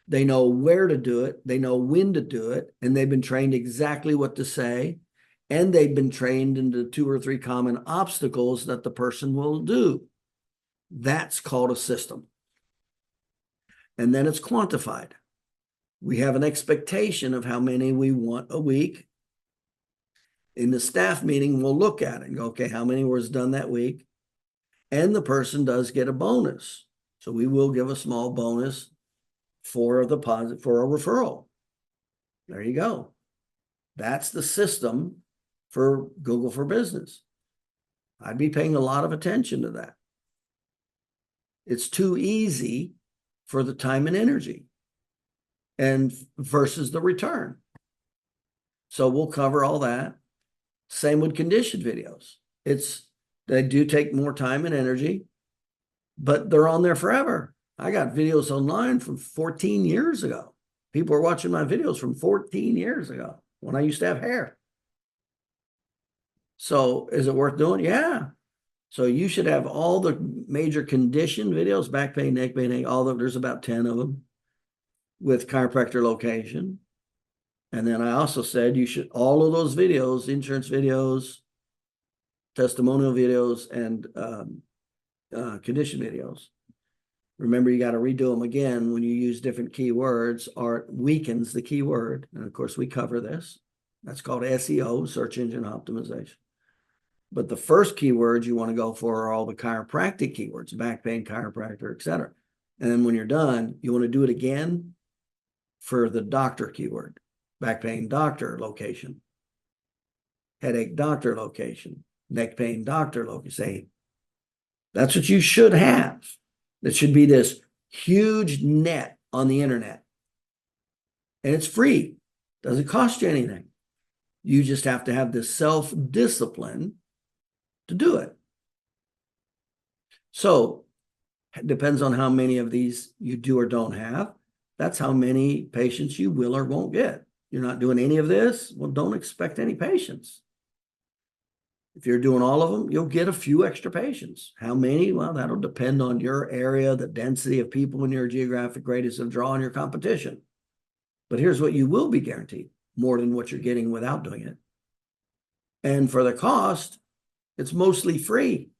They know where to do it. They know when to do it. And they've been trained exactly what to say. And they've been trained into 2 or 3 common obstacles that the person will do. That's called a system. And then it's quantified. We have an expectation of how many we want a week. In the staff meeting, we'll look at it and go, okay, how many was done that week? And the person does get a bonus. So we will give a small bonus for a deposit for a referral. There you go. That's the system for Google for Business. I'd be paying a lot of attention to that. It's too easy for the time and energy and versus the return. So we'll cover all that. Same with condition videos. They do take more time and energy, but they're on there forever. I got videos online from 14 years ago. People are watching my videos from 14 years ago when I used to have hair. So is it worth doing? Yeah. So you should have all the major condition videos, back pain, neck pain, there's about 10 of them with chiropractor location. And then I also said you should, all of those videos, insurance videos, testimonial videos, and condition videos. Remember, you got to redo them again when you use different keywords or it weakens the keyword. And of course, we cover this. That's called SEO, search engine optimization. But the first keywords you want to go for are all the chiropractic keywords, back pain, chiropractor, etc. And then when you're done, you want to do it again for the doctor keyword, back pain, doctor location, headache, doctor location, neck pain, doctor location. That's what you should have. That should be this huge net on the internet. And it's free. Doesn't cost you anything. You just have to have this self-discipline to do it. So it depends on how many of these you do or don't have. That's how many patients you will or won't get. You're not doing any of this? Well, don't expect any patients. If you're doing all of them, you'll get a few extra patients. How many? Well, that'll depend on your area, the density of people in your geographic radius of draw, and your competition. But here's what you will be guaranteed: more than what you're getting without doing it. And for the cost, it's mostly free.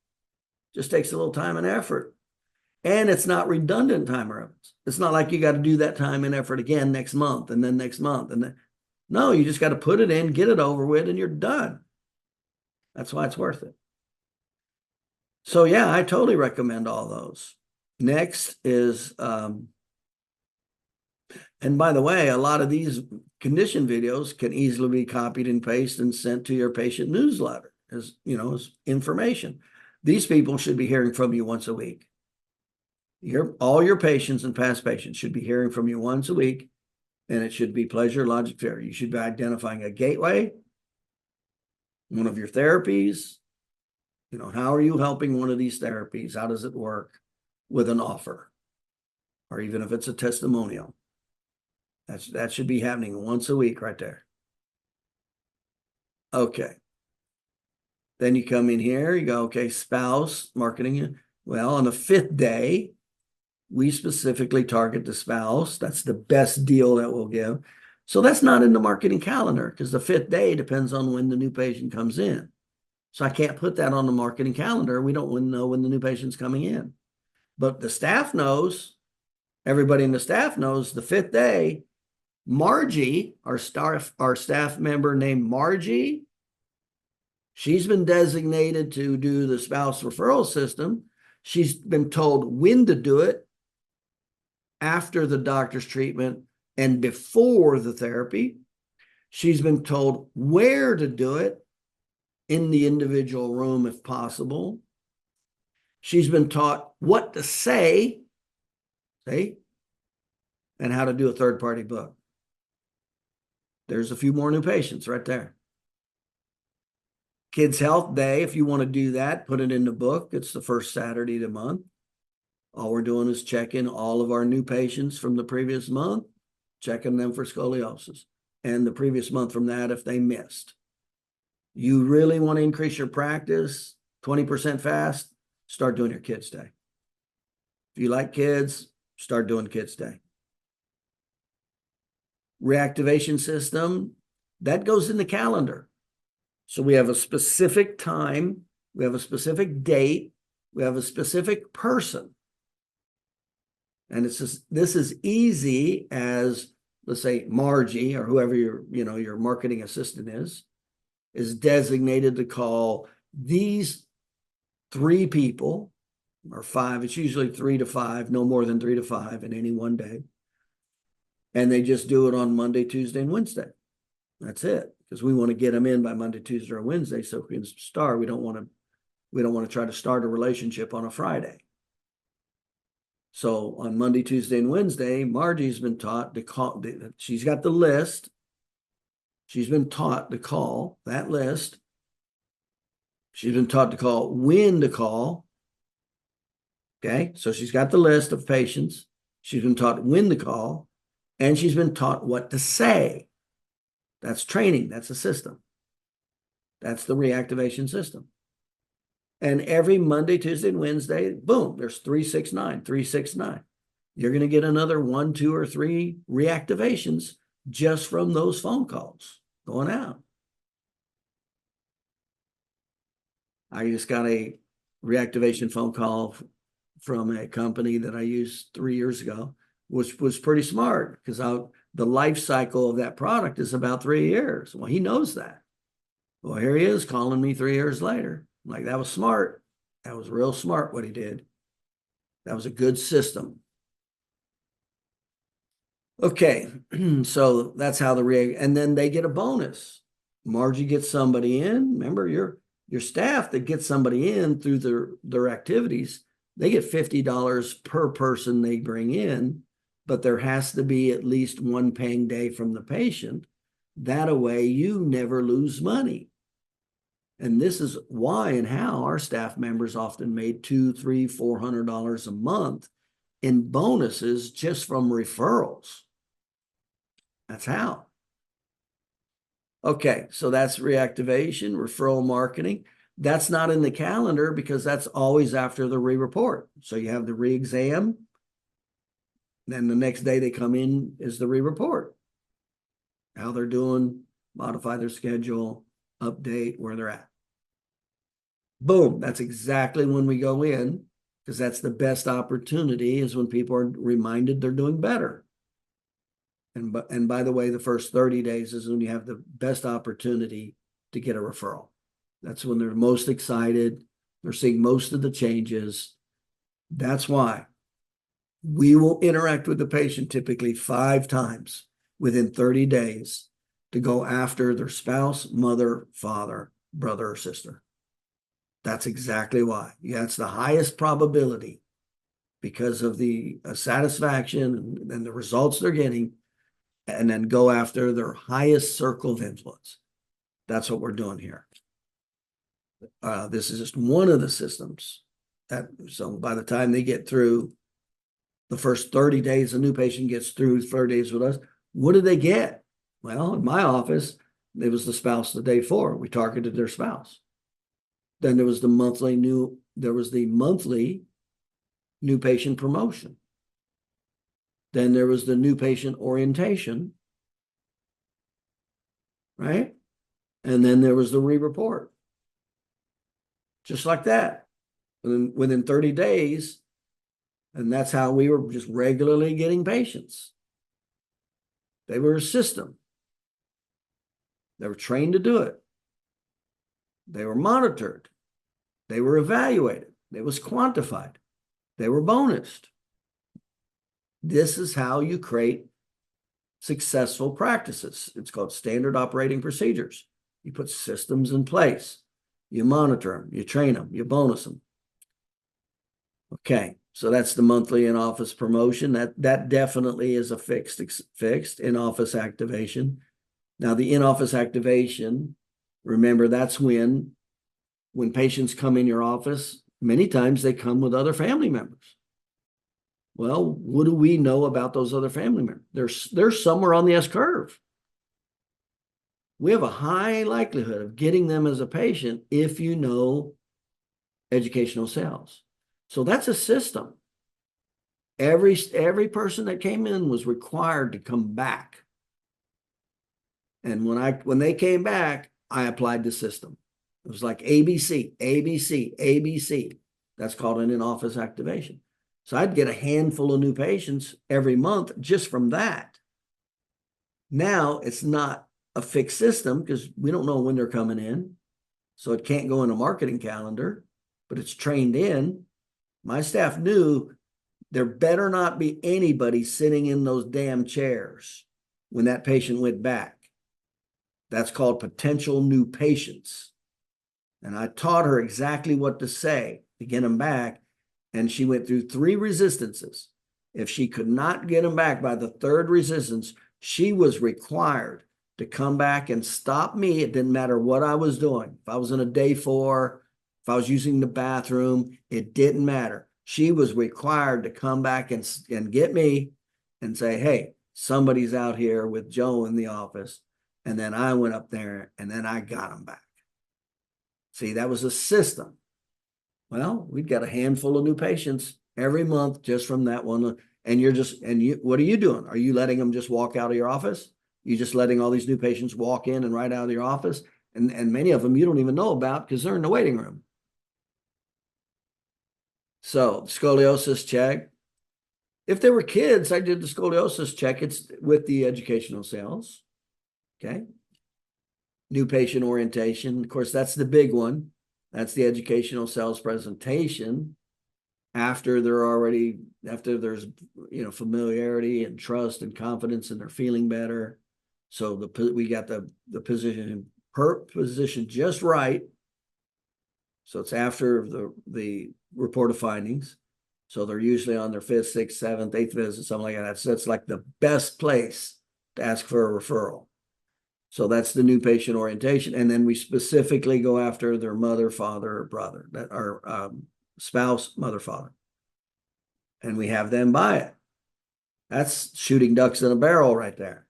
Just takes a little time and effort. And it's not redundant time or efforts. It's not like you got to do that time and effort again next month and then next month. And then, no, you just got to put it in, get it over with, and you're done. That's why it's worth it. So yeah, I totally recommend all those. Next is, and by the way, a lot of these condition videos can easily be copied and pasted and sent to your patient newsletter as information. These people should be hearing from you once a week. All your patients and past patients should be hearing from you once a week, and it should be pleasure, logic, fear. You should be identifying a gateway, one of your therapies. How are you helping one of these therapies? How does it work with an offer? Or even if it's a testimonial. That should be happening once a week right there. Okay. Then you come in here, you go, okay, spouse marketing. Well, on the 5th day, we specifically target the spouse. That's the best deal that we'll give. So that's not in the marketing calendar because the 5th day depends on when the new patient comes in. So I can't put that on the marketing calendar. We don't know when the new patient's coming in. But the staff knows, everybody in the staff knows the 5th day, Margie, our staff member named Margie, she's been designated to do the spouse referral system. She's been told when to do it after the doctor's treatment and before the therapy. She's been told where to do it in the individual room if possible. She's been taught what to say, and how to do a third-party book. There's a few more new patients right there. Kids Health Day, if you want to do that, put it in the book. It's the first Saturday of the month. All we're doing is checking all of our new patients from the previous month, checking them for scoliosis, and the previous month from that if they missed. You really want to increase your practice 20% fast, start doing your Kids Day. If you like kids, start doing Kids Day. Reactivation system, that goes in the calendar. So we have a specific time, we have a specific date, we have a specific person. And it's just, this is easy as, let's say, Margie or whoever your marketing assistant is designated to call these 3 people or 5. It's usually 3 to 5, no more than 3 to 5 in any one day. And they just do it on Monday, Tuesday, and Wednesday. That's it. Because we want to get them in by Monday, Tuesday, or Wednesday so we can start. We don't want to try to start a relationship on a Friday. So on Monday, Tuesday, and Wednesday, Margie's been taught to call. She's got the list. She's been taught to call that list. She's been taught to call when to call. Okay, so she's got the list of patients. She's been taught when to call, and she's been taught what to say. That's training. That's a system. That's the reactivation system. And every Monday, Tuesday, and Wednesday, boom, there's 369, 369. You're going to get another 1, 2, or 3 reactivations just from those phone calls going out. I just got a reactivation phone call from a company that I used 3 years ago, which was pretty smart because the life cycle of that product is about 3 years. Well, he knows that. Well, here he is calling me 3 years later. I'm like, that was smart. That was real smart what he did. That was a good system. Okay, so that's how and then they get a bonus. Margie gets somebody in. Remember, your staff that gets somebody in through their activities, they get $50 per person they bring in, but there has to be at least one paying day from the patient. That way you never lose money. And this is why and how our staff members often made $200, $300, $400 a month in bonuses just from referrals. That's how. Okay, so that's reactivation, referral marketing. That's not in the calendar because that's always after the re-report. So you have the re-exam, then the next day they come in is the re-report. How they're doing, modify their schedule, update where they're at. Boom, that's exactly when we go in because that's the best opportunity is when people are reminded they're doing better. And by the way, the first 30 days is when you have the best opportunity to get a referral. That's when they're most excited. They're seeing most of the changes. That's why we will interact with the patient typically 5 times within 30 days to go after their spouse, mother, father, brother, or sister. That's exactly why. Yeah, it's the highest probability because of the satisfaction and the results they're getting, and then go after their highest circle of influence. That's what we're doing here. This is just one of the systems. So by the time they get through the first 30 days, a new patient gets through 30 days with us, what do they get? Well, in my office, it was the spouse the day before. We targeted their spouse. Then there was the monthly new patient promotion. Then there was the new patient orientation, right? And then there was the re-report. Just like that. And then within 30 days, and that's how we were just regularly getting patients. They were a system. They were trained to do it. They were monitored. They were evaluated. It was quantified. They were bonused. This is how you create successful practices. It's called standard operating procedures. You put systems in place. You monitor them. You train them. You bonus them. Okay, so that's the monthly in-office promotion. That definitely is a fixed in-office activation. Now, the in-office activation, remember, that's when when patients come in your office, many times they come with other family members. Well, what do we know about those other family members? They're somewhere on the S curve. We have a high likelihood of getting them as a patient if you know educational sales. So that's a system. Every person that came in was required to come back. And when they came back, I applied the system. It was like ABC, ABC, ABC. That's called an in-office activation. So I'd get a handful of new patients every month just from that. Now it's not a fixed system because we don't know when they're coming in. So it can't go in a marketing calendar, but it's trained in. My staff knew there better not be anybody sitting in those damn chairs when that patient went back. That's called potential new patients. And I taught her exactly what to say to get them back. And she went through 3 resistances. If she could not get them back by the 3rd resistance, she was required to come back and stop me. It didn't matter what I was doing. If I was in a day 4, if I was using the bathroom, it didn't matter. She was required to come back and get me and say, hey, somebody's out here with Joe in the office. And then I went up there and then I got them back. See, that was a system. Well, we've got a handful of new patients every month just from that one. And what are you doing? Are you letting them just walk out of your office? You just letting all these new patients walk in and right out of your office? And many of them you don't even know about because they're in the waiting room. So scoliosis check. If they were kids, I did the scoliosis check. It's with the educational sales. Okay. New patient orientation. Of course, that's the big one. That's the educational sales presentation. After there's familiarity and trust and confidence and they're feeling better. So we got the position just right. So it's after the report of findings. So they're usually on their 5th, 6th, 7th, 8th visit, something like that. So that's like the best place to ask for a referral. So that's the new patient orientation. And then we specifically go after their mother, father, or brother, that are spouse, mother, father. And we have them buy it. That's shooting ducks in a barrel right there.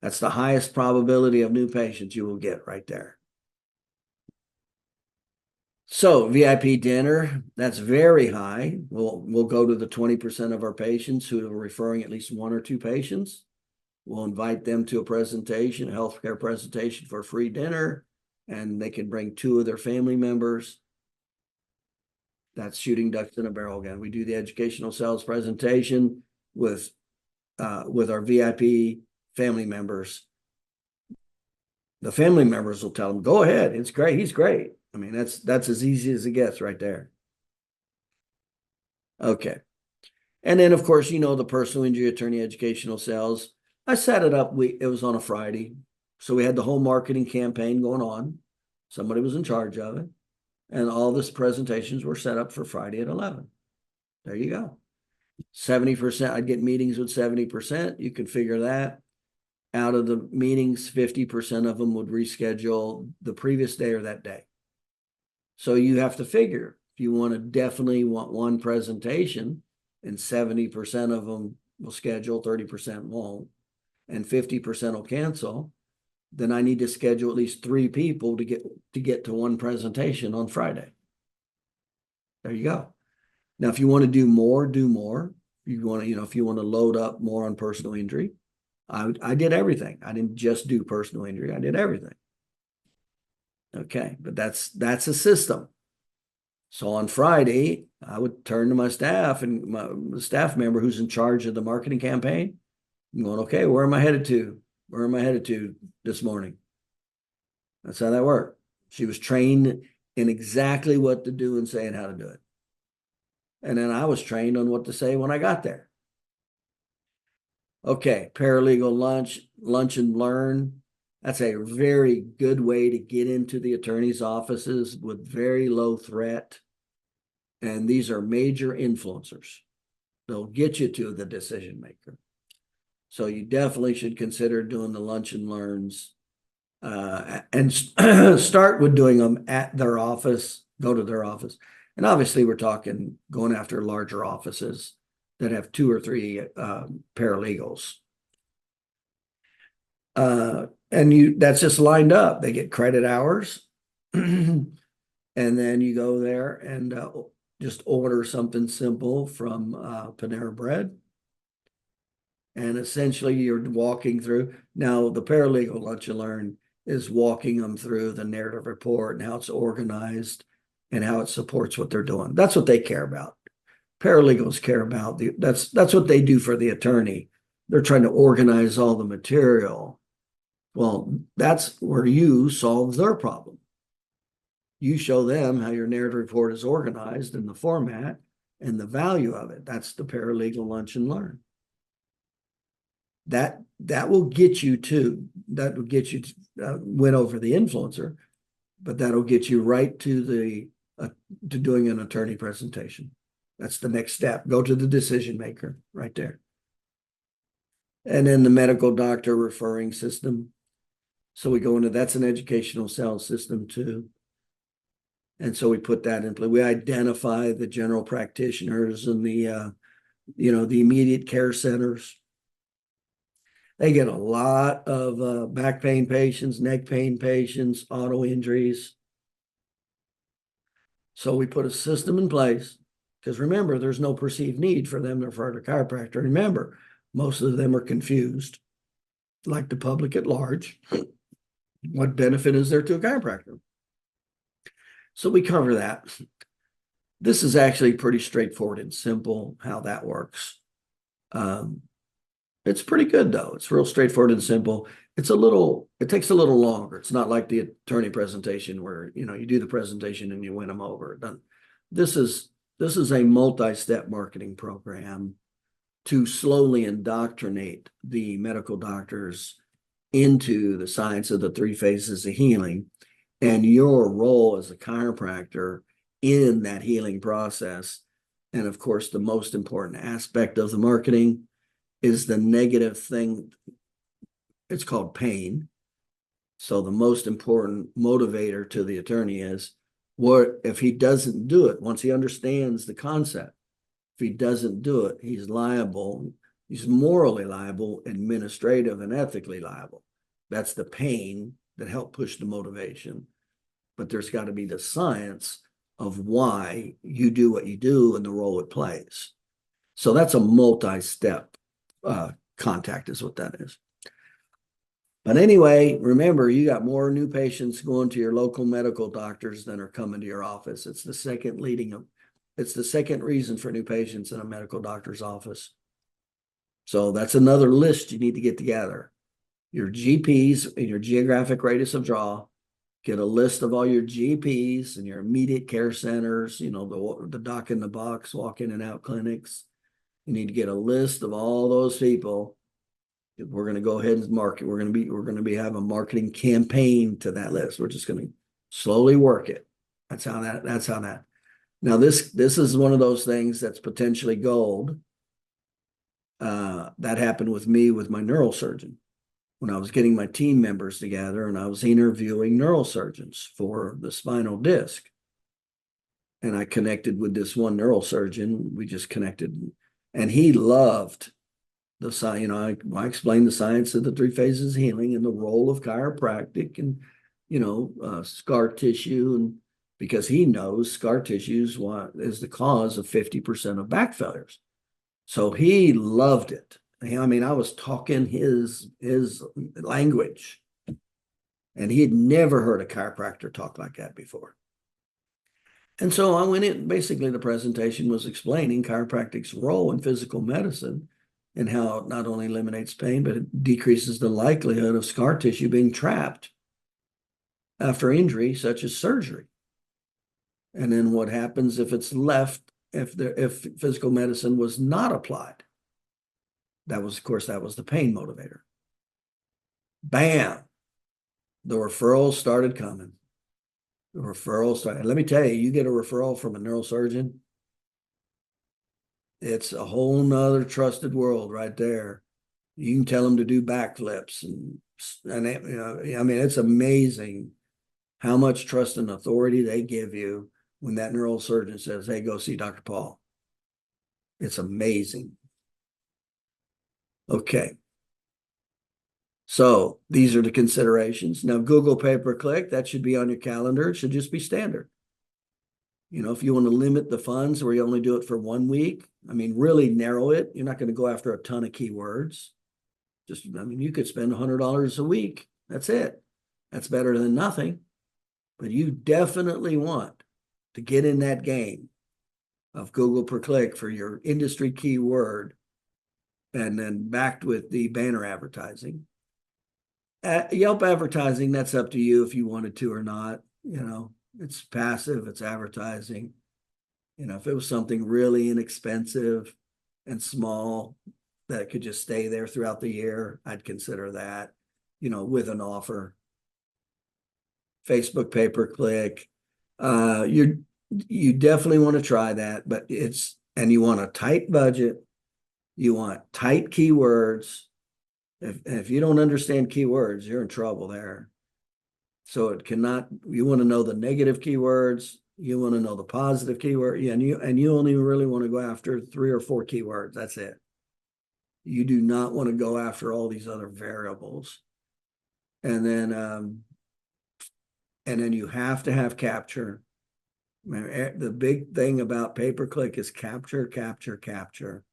That's the highest probability of new patients you will get right there. So VIP dinner, that's very high. We'll go to the 20% of our patients who are referring at least 1 or 2 patients. We'll invite them to a presentation, a healthcare presentation for a free dinner, and they can bring 2 of their family members. That's shooting ducks in a barrel again. We do the educational sales presentation with our VIP family members. The family members will tell them, go ahead, it's great, he's great. I mean, that's as easy as it gets right there. Okay. And then, of course, the personal injury attorney educational sales. I set it up. It was on a Friday. So we had the whole marketing campaign going on. Somebody was in charge of it. And all this presentations were set up for Friday at 11. There you go. 70%. I'd get meetings with 70%. You can figure that. Out of the meetings, 50% of them would reschedule the previous day or that day. So you have to figure if you definitely want one presentation and 70% of them will schedule, 30% won't, and 50% will cancel, then I need to schedule at least 3 people to get to one presentation on Friday. There you go. Now, if you want to do more, do more. If you want to load up more on personal injury, I did everything. I didn't just do personal injury. I did everything. Okay, but that's a system. So on Friday, I would turn to my staff and my staff member who's in charge of the marketing campaign. I'm going, okay, where am I headed to? Where am I headed to this morning? That's how that worked. She was trained in exactly what to do and say and how to do it. And then I was trained on what to say when I got there. Okay, paralegal lunch and learn. That's a very good way to get into the attorney's offices with very low threat. And these are major influencers. They'll get you to the decision maker. So you definitely should consider doing the lunch and learns. and start with doing them at their office, go to their office. And obviously, we're talking going after larger offices that have 2 or 3 paralegals. And that's just lined up. They get credit hours. And then you go there and just order something simple from Panera Bread. And essentially, you're walking through. Now, the paralegal Lunch and Learn is walking them through the narrative report and how it's organized and how it supports what they're doing. That's what they care about. Paralegals care about that's what they do for the attorney. They're trying to organize all the material. Well, that's where you solve their problem. You show them how your narrative report is organized and the format and the value of it. That's the paralegal Lunch and Learn. That will get you to win over the influencer, but that'll get you right to to doing an attorney presentation. That's the next step. Go to the decision maker right there. And then the medical doctor referring system. So we go into that's an educational sales system too. And so we put that in place. We identify the general practitioners and the immediate care centers. They get a lot of back pain patients, neck pain patients, auto injuries. So we put a system in place because remember, there's no perceived need for them to refer to chiropractor. Remember, most of them are confused, like the public at large. What benefit is there to a chiropractor? So we cover that. This is actually pretty straightforward and simple how that works. It's pretty good though. It's real straightforward and simple. It takes a little longer. It's not like the attorney presentation where, you do the presentation and you win them over. This is a multi-step marketing program to slowly indoctrinate the medical doctors into the science of the 3 phases of healing and your role as a chiropractor in that healing process. And of course, the most important aspect of the marketing is the negative thing. It's called pain. So the most important motivator to the attorney is what if he doesn't do it once he understands the concept. If he doesn't do it, he's liable. He's morally liable, administrative and ethically liable. That's the pain that helped push the motivation. But there's got to be the science of why you do what you do and the role it plays. So that's a multi-step contact is what that is. But anyway, remember, you got more new patients going to your local medical doctors than are coming to your office. It's the second reason for new patients in a medical doctor's office. So that's another list you need to get together. Your GPs in your geographic radius of draw, get a list of all your GPs and your immediate care centers, the doc in the box, walk in and out clinics. You need to get a list of all those people. We're going to go ahead and market. We're going to be have a marketing campaign to that list. We're just going to slowly work it. That's how that. Now this is one of those things that's potentially gold. That happened with me with my neurosurgeon when I was getting my team members together and I was interviewing neurosurgeons for the spinal disc. And I connected with this one neurosurgeon. We just connected and he loved the science. I explained the science of the 3 phases of healing and the role of chiropractic and, scar tissue. And because he knows scar tissue is the cause of 50% of back failures. So he loved it. I was talking his language and he had never heard a chiropractor talk like that before. And so I went in, basically the presentation was explaining chiropractic's role in physical medicine and how it not only eliminates pain, but it decreases the likelihood of scar tissue being trapped after injury, such as surgery. And then what happens if it's left, if physical medicine was not applied? That was the pain motivator. Bam! The referrals started coming. Let me tell you, you get a referral from a neurosurgeon, it's a whole nother trusted world right there. You can tell them to do backflips I mean, it's amazing how much trust and authority they give you when that neurosurgeon says, hey, go see Dr. Paul. It's amazing. Okay. So these are the considerations. Now, Google pay-per-click, that should be on your calendar. It should just be standard. If you want to limit the funds where you only do it for 1 week, I mean, really narrow it. You're not going to go after a ton of keywords. You could spend $100 a week. That's it. That's better than nothing. But you definitely want to get in that game of Google per click for your industry keyword, and then backed with the banner advertising. Yelp advertising, that's up to you if you wanted to or not. It's passive, it's advertising. If it was something really inexpensive and small that could just stay there throughout the year, I'd consider that, with an offer. Facebook pay-per-click, you definitely want to try that, but and you want a tight budget, you want tight keywords. If you don't understand keywords, you're in trouble there. So you want to know the negative keywords, you want to know the positive keyword, and you only really want to go after 3 or 4 keywords. That's it. You do not want to go after all these other variables. And then you have to have capture. The big thing about pay-per-click is capture, capture, capture.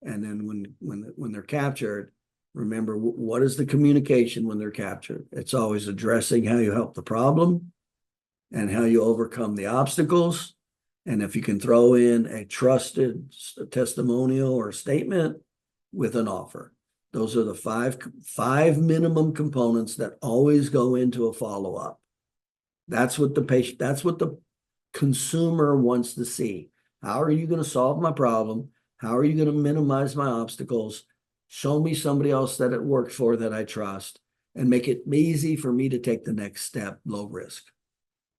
And then when they're captured, remember, what is the communication when they're captured? It's always addressing how you help the problem and how you overcome the obstacles. And if you can throw in a trusted testimonial or statement with an offer. Those are the five minimum components that always go into a follow-up. That's what the consumer wants to see. How are you going to solve my problem? How are you going to minimize my obstacles? Show me somebody else that it worked for that I trust, and make it easy for me to take the next step, low risk.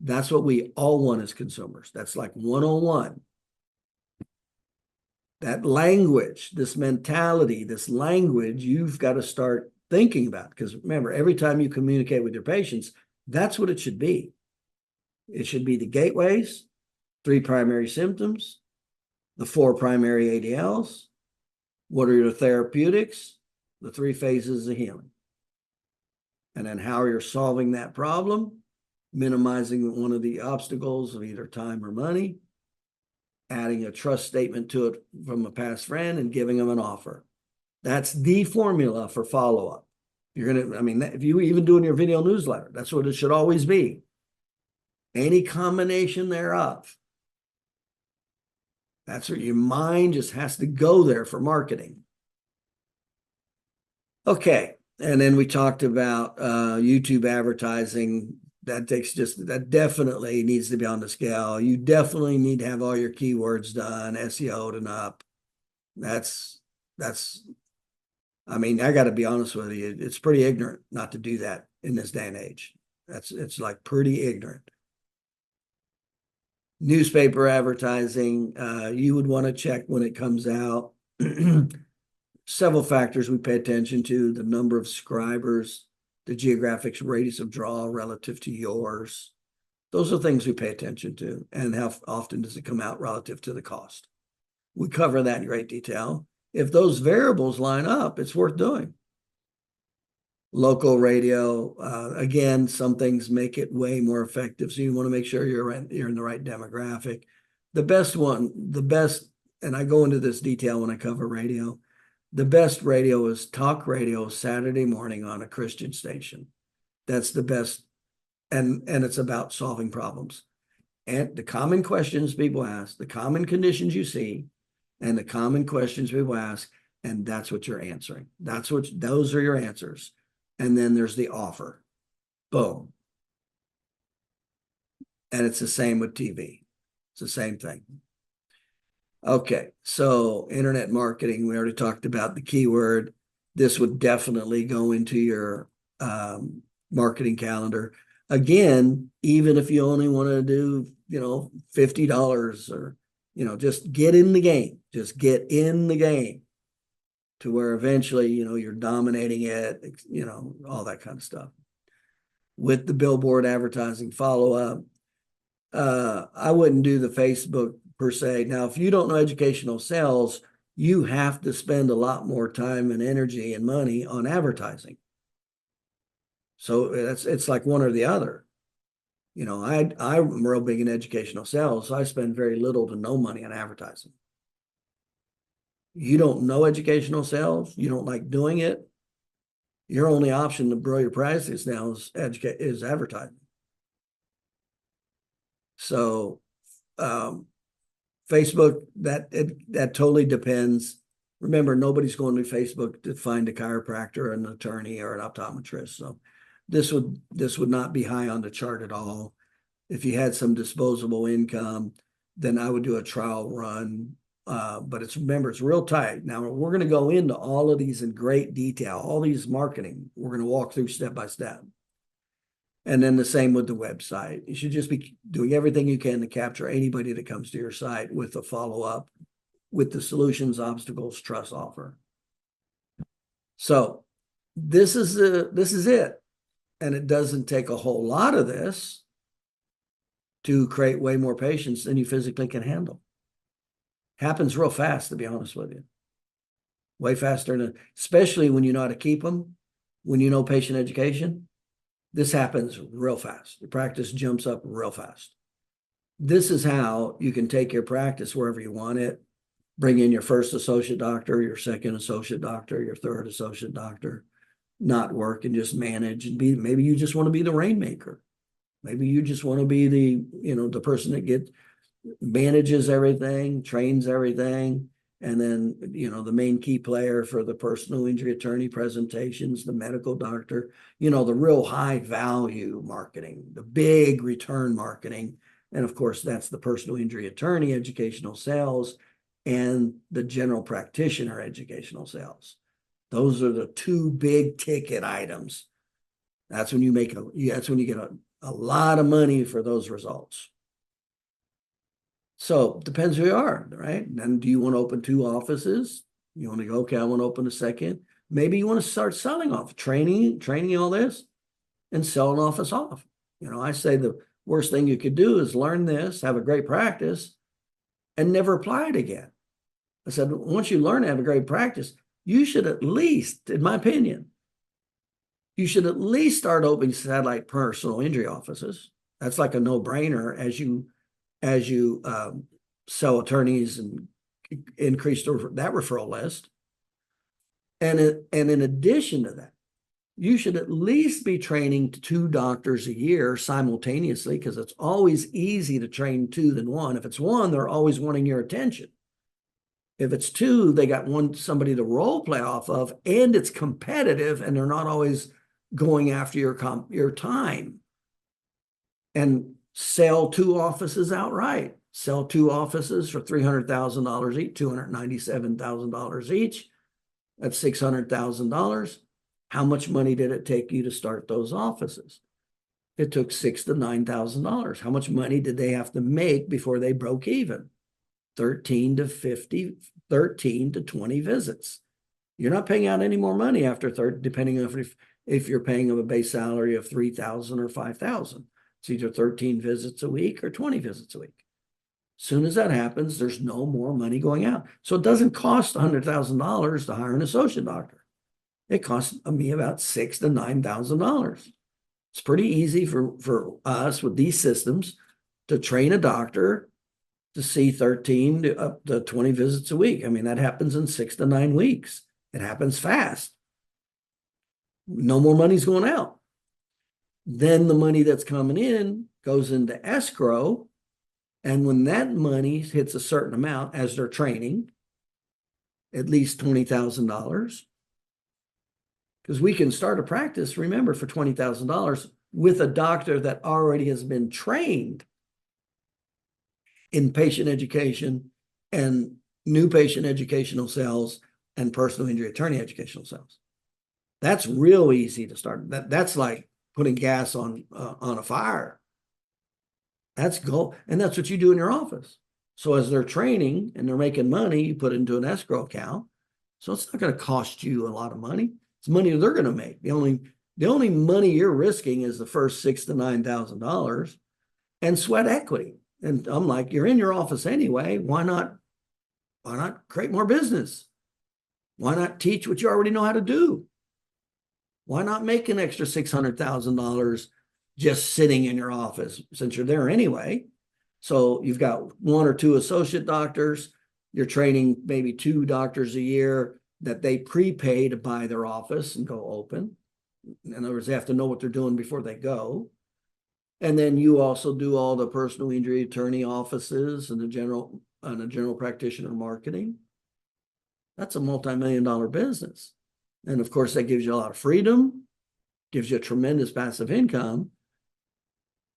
That's what we all want as consumers. That's like 101. That language, this mentality, this language, you've got to start thinking about, because remember, every time you communicate with your patients, that's what it should be. It should be the gateways, 3 primary symptoms, the 4 primary ADLs. What are your therapeutics? The 3 phases of healing. And then how you're solving that problem, minimizing one of the obstacles of either time or money, adding a trust statement to it from a past friend, and giving them an offer. That's the formula for follow-up. If you even doing your video newsletter, that's what it should always be. Any combination thereof. That's where your mind just has to go there for marketing. Okay. And then we talked about YouTube advertising. That definitely needs to be on the scale. You definitely need to have all your keywords done, SEO'd and up. I got to be honest with you. It's pretty ignorant not to do that in this day and age. It's like pretty ignorant. Newspaper advertising, you would want to check when it comes out. Several factors we pay attention to: the number of subscribers, the geographic radius of draw relative to yours. Those are things we pay attention to, and how often does it come out relative to the cost. We cover that in great detail. If those variables line up, it's worth doing. Local radio, again, some things make it way more effective, so you want to make sure you're in the right demographic. The best, and I go into this detail when I cover radio, the best radio is talk radio Saturday morning on a Christian station. That's the best, and it's about solving problems. And the common questions people ask, the common conditions you see, and the common questions people ask, and that's what you're answering. Those are your answers. And then there's the offer. Boom. And it's the same with TV. It's the same thing. Okay, so internet marketing, we already talked about the keyword. This would definitely go into your marketing calendar. Again, even if you only want to do, $50 or, just get in the game. Just get in the game. to where eventually, you're dominating it, all that kind of stuff. With the billboard advertising follow-up, I wouldn't do the Facebook per se. Now, if you don't know educational sales, you have to spend a lot more time and energy and money on advertising. So it's like one or the other. I'm real big in educational sales, so I spend very little to no money on advertising. You don't know educational sales, you don't like doing it, your only option to grow your practice now is advertising. So Facebook, that totally depends. Remember, nobody's going to Facebook to find a chiropractor, an attorney, or an optometrist. So this would not be high on the chart at all. If you had some disposable income, then I would do a trial run. But remember, it's real tight. Now we're going to go into all of these in great detail, all these marketing. We're going to walk through step by step. And then the same with the website. You should just be doing everything you can to capture anybody that comes to your site with a follow-up with the solutions, obstacles, trust offer. So this is it. And it doesn't take a whole lot of this to create way more patients than you physically can handle. Happens real fast, to be honest with you. Way faster, especially when you know how to keep them, when you know patient education. This happens real fast. Your practice jumps up real fast. This is how you can take your practice wherever you want it. Bring in your first associate doctor, your second associate doctor, your third associate doctor, not work and just manage and maybe you just want to be the rainmaker. Maybe you just want to be the person that manages everything, trains everything, and then, the main key player for the personal injury attorney presentations, the medical doctor, the real high value marketing, the big return marketing. And of course, that's the personal injury attorney, educational sales, and the general practitioner, educational sales. Those are the two big ticket items. That's when you get a lot of money for those results. So depends who you are, right? And do you want to open 2 offices? You want to go, okay, I want to open a second. Maybe you want to start selling off, training all this and sell an office off. I say the worst thing you could do is learn this, have a great practice, and never apply it again. I said, once you learn to have a great practice, you should at least, in my opinion, you should at least start opening satellite personal injury offices. That's like a no-brainer as you sell attorneys and increase that referral list. And in addition to that, you should at least be training 2 doctors a year simultaneously, because it's always easy to train 2 than 1. If it's 1, they're always wanting your attention. If it's 2, they got somebody to role play off of, and it's competitive, and they're not always going after your time. And sell 2 offices outright. Sell 2 offices for $300,000 each, $297,000 each. That's $600,000. How much money did it take you to start those offices? It took $6,000 to $9,000. How much money did they have to make before they broke even? 13 to 20 visits. You're not paying out any more money after depending on if you're paying them a base salary of $3,000 or $5,000. It's either 13 visits a week or 20 visits a week. As soon as that happens, there's no more money going out. So it doesn't cost $100,000 to hire an associate doctor. It costs me about $6,000 to $9,000. It's pretty easy for us with these systems to train a doctor to see 13 to up to 20 visits a week. I mean, that happens in 6 to 9 weeks. It happens fast. No more money's going out. Then the money that's coming in goes into escrow. And when that money hits a certain amount as they're training, at least $20,000, because we can start a practice, remember, for $20,000 with a doctor that already has been trained in patient education and new patient educational sales and personal injury attorney educational sales. That's real easy to start. That's like putting gas on a fire. That's gold. And that's what you do in your office. So as they're training and they're making money, you put it into an escrow account. So it's not going to cost you a lot of money. It's money they're going to make. The only money you're risking is the first $6,000 to $9,000 and sweat equity. And I'm like, you're in your office anyway. Why not create more business? Why not teach what you already know how to do? Why not make an extra $600,000 just sitting in your office since you're there anyway? So you've got 1 or 2 associate doctors. You're training maybe 2 doctors a year that they prepay to buy their office and go open. In other words, they have to know what they're doing before they go. And then you also do all the personal injury attorney offices and the general practitioner marketing. That's a multi-million-dollar business. And of course, that gives you a lot of freedom, gives you a tremendous passive income.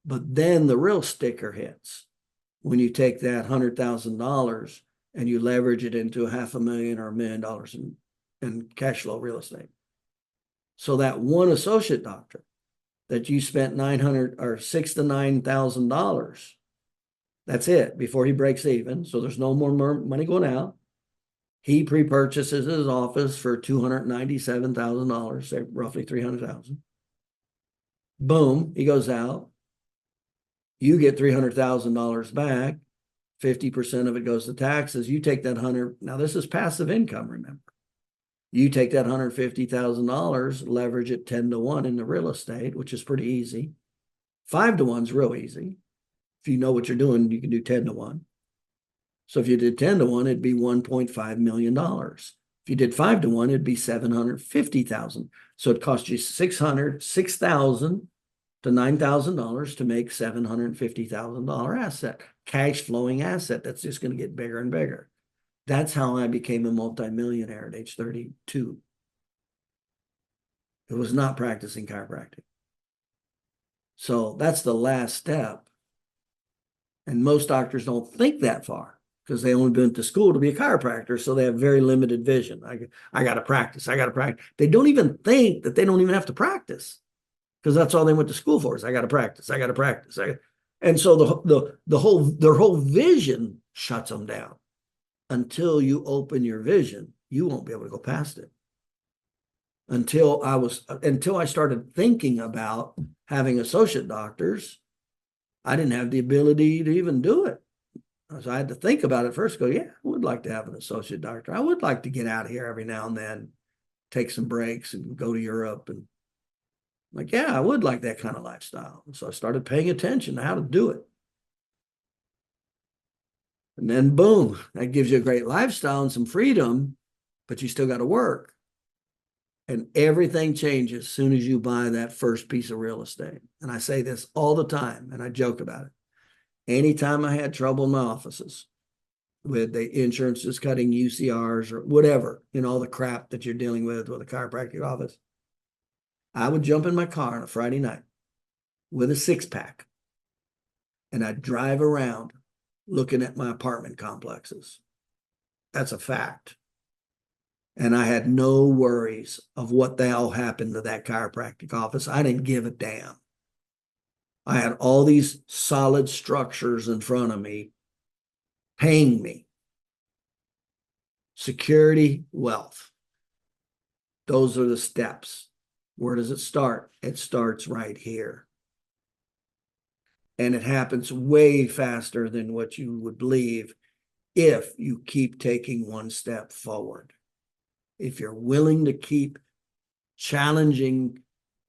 But then the real sticker hits when you take that $100,000 and you leverage it into $500,000 or $1 million in cash flow real estate. So that one associate doctor that you spent $900 or $6,000 to $9,000, that's it before he breaks even. So there's no more money going out. He pre-purchases his office for $297,000, say roughly $300,000. Boom, he goes out. You get $300,000 back. 50% of it goes to taxes. You take that 100. Now this is passive income, remember. You take that $150,000, leverage it 10 to 1 in the real estate, which is pretty easy. 5 to 1 is real easy. If you know what you're doing, you can do 10 to 1. So if you did 10 to 1, it'd be $1.5 million. If you did 5 to 1, it'd be $750,000. So it cost you $6,000 to $9,000 to make $750,000 asset, cash flowing asset that's just going to get bigger and bigger. That's how I became a multimillionaire at age 32. It was not practicing chiropractic. So that's the last step. And most doctors don't think that far because they only been to school to be a chiropractor. So they have very limited vision. I got to practice. I got to practice. They don't even think that they don't even have to practice because that's all they went to school for is I got to practice. I got to practice. And so their whole vision shuts them down. Until you open your vision, you won't be able to go past it. Until I started thinking about having associate doctors, I didn't have the ability to even do it. So I had to think about it first, go, yeah, I would like to have an associate doctor. I would like to get out here every now and then, take some breaks and go to Europe. And like, yeah, I would like that kind of lifestyle. And so I started paying attention to how to do it. And then boom, that gives you a great lifestyle and some freedom, but you still got to work. And everything changes as soon as you buy that first piece of real estate. And I say this all the time, and I joke about it. Anytime I had trouble in my offices with the insurance just cutting UCRs or whatever, all the crap that you're dealing with a chiropractic office, I would jump in my car on a Friday night with a 6-pack and I'd drive around looking at my apartment complexes. That's a fact. And I had no worries of what the hell happened to that chiropractic office. I didn't give a damn. I had all these solid structures in front of me paying me. Security, wealth. Those are the steps. Where does it start? It starts right here. And it happens way faster than what you would believe if you keep taking one step forward. If you're willing to keep challenging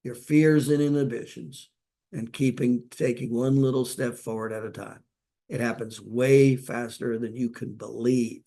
your fears and inhibitions and taking one little step forward at a time, it happens way faster than you can believe.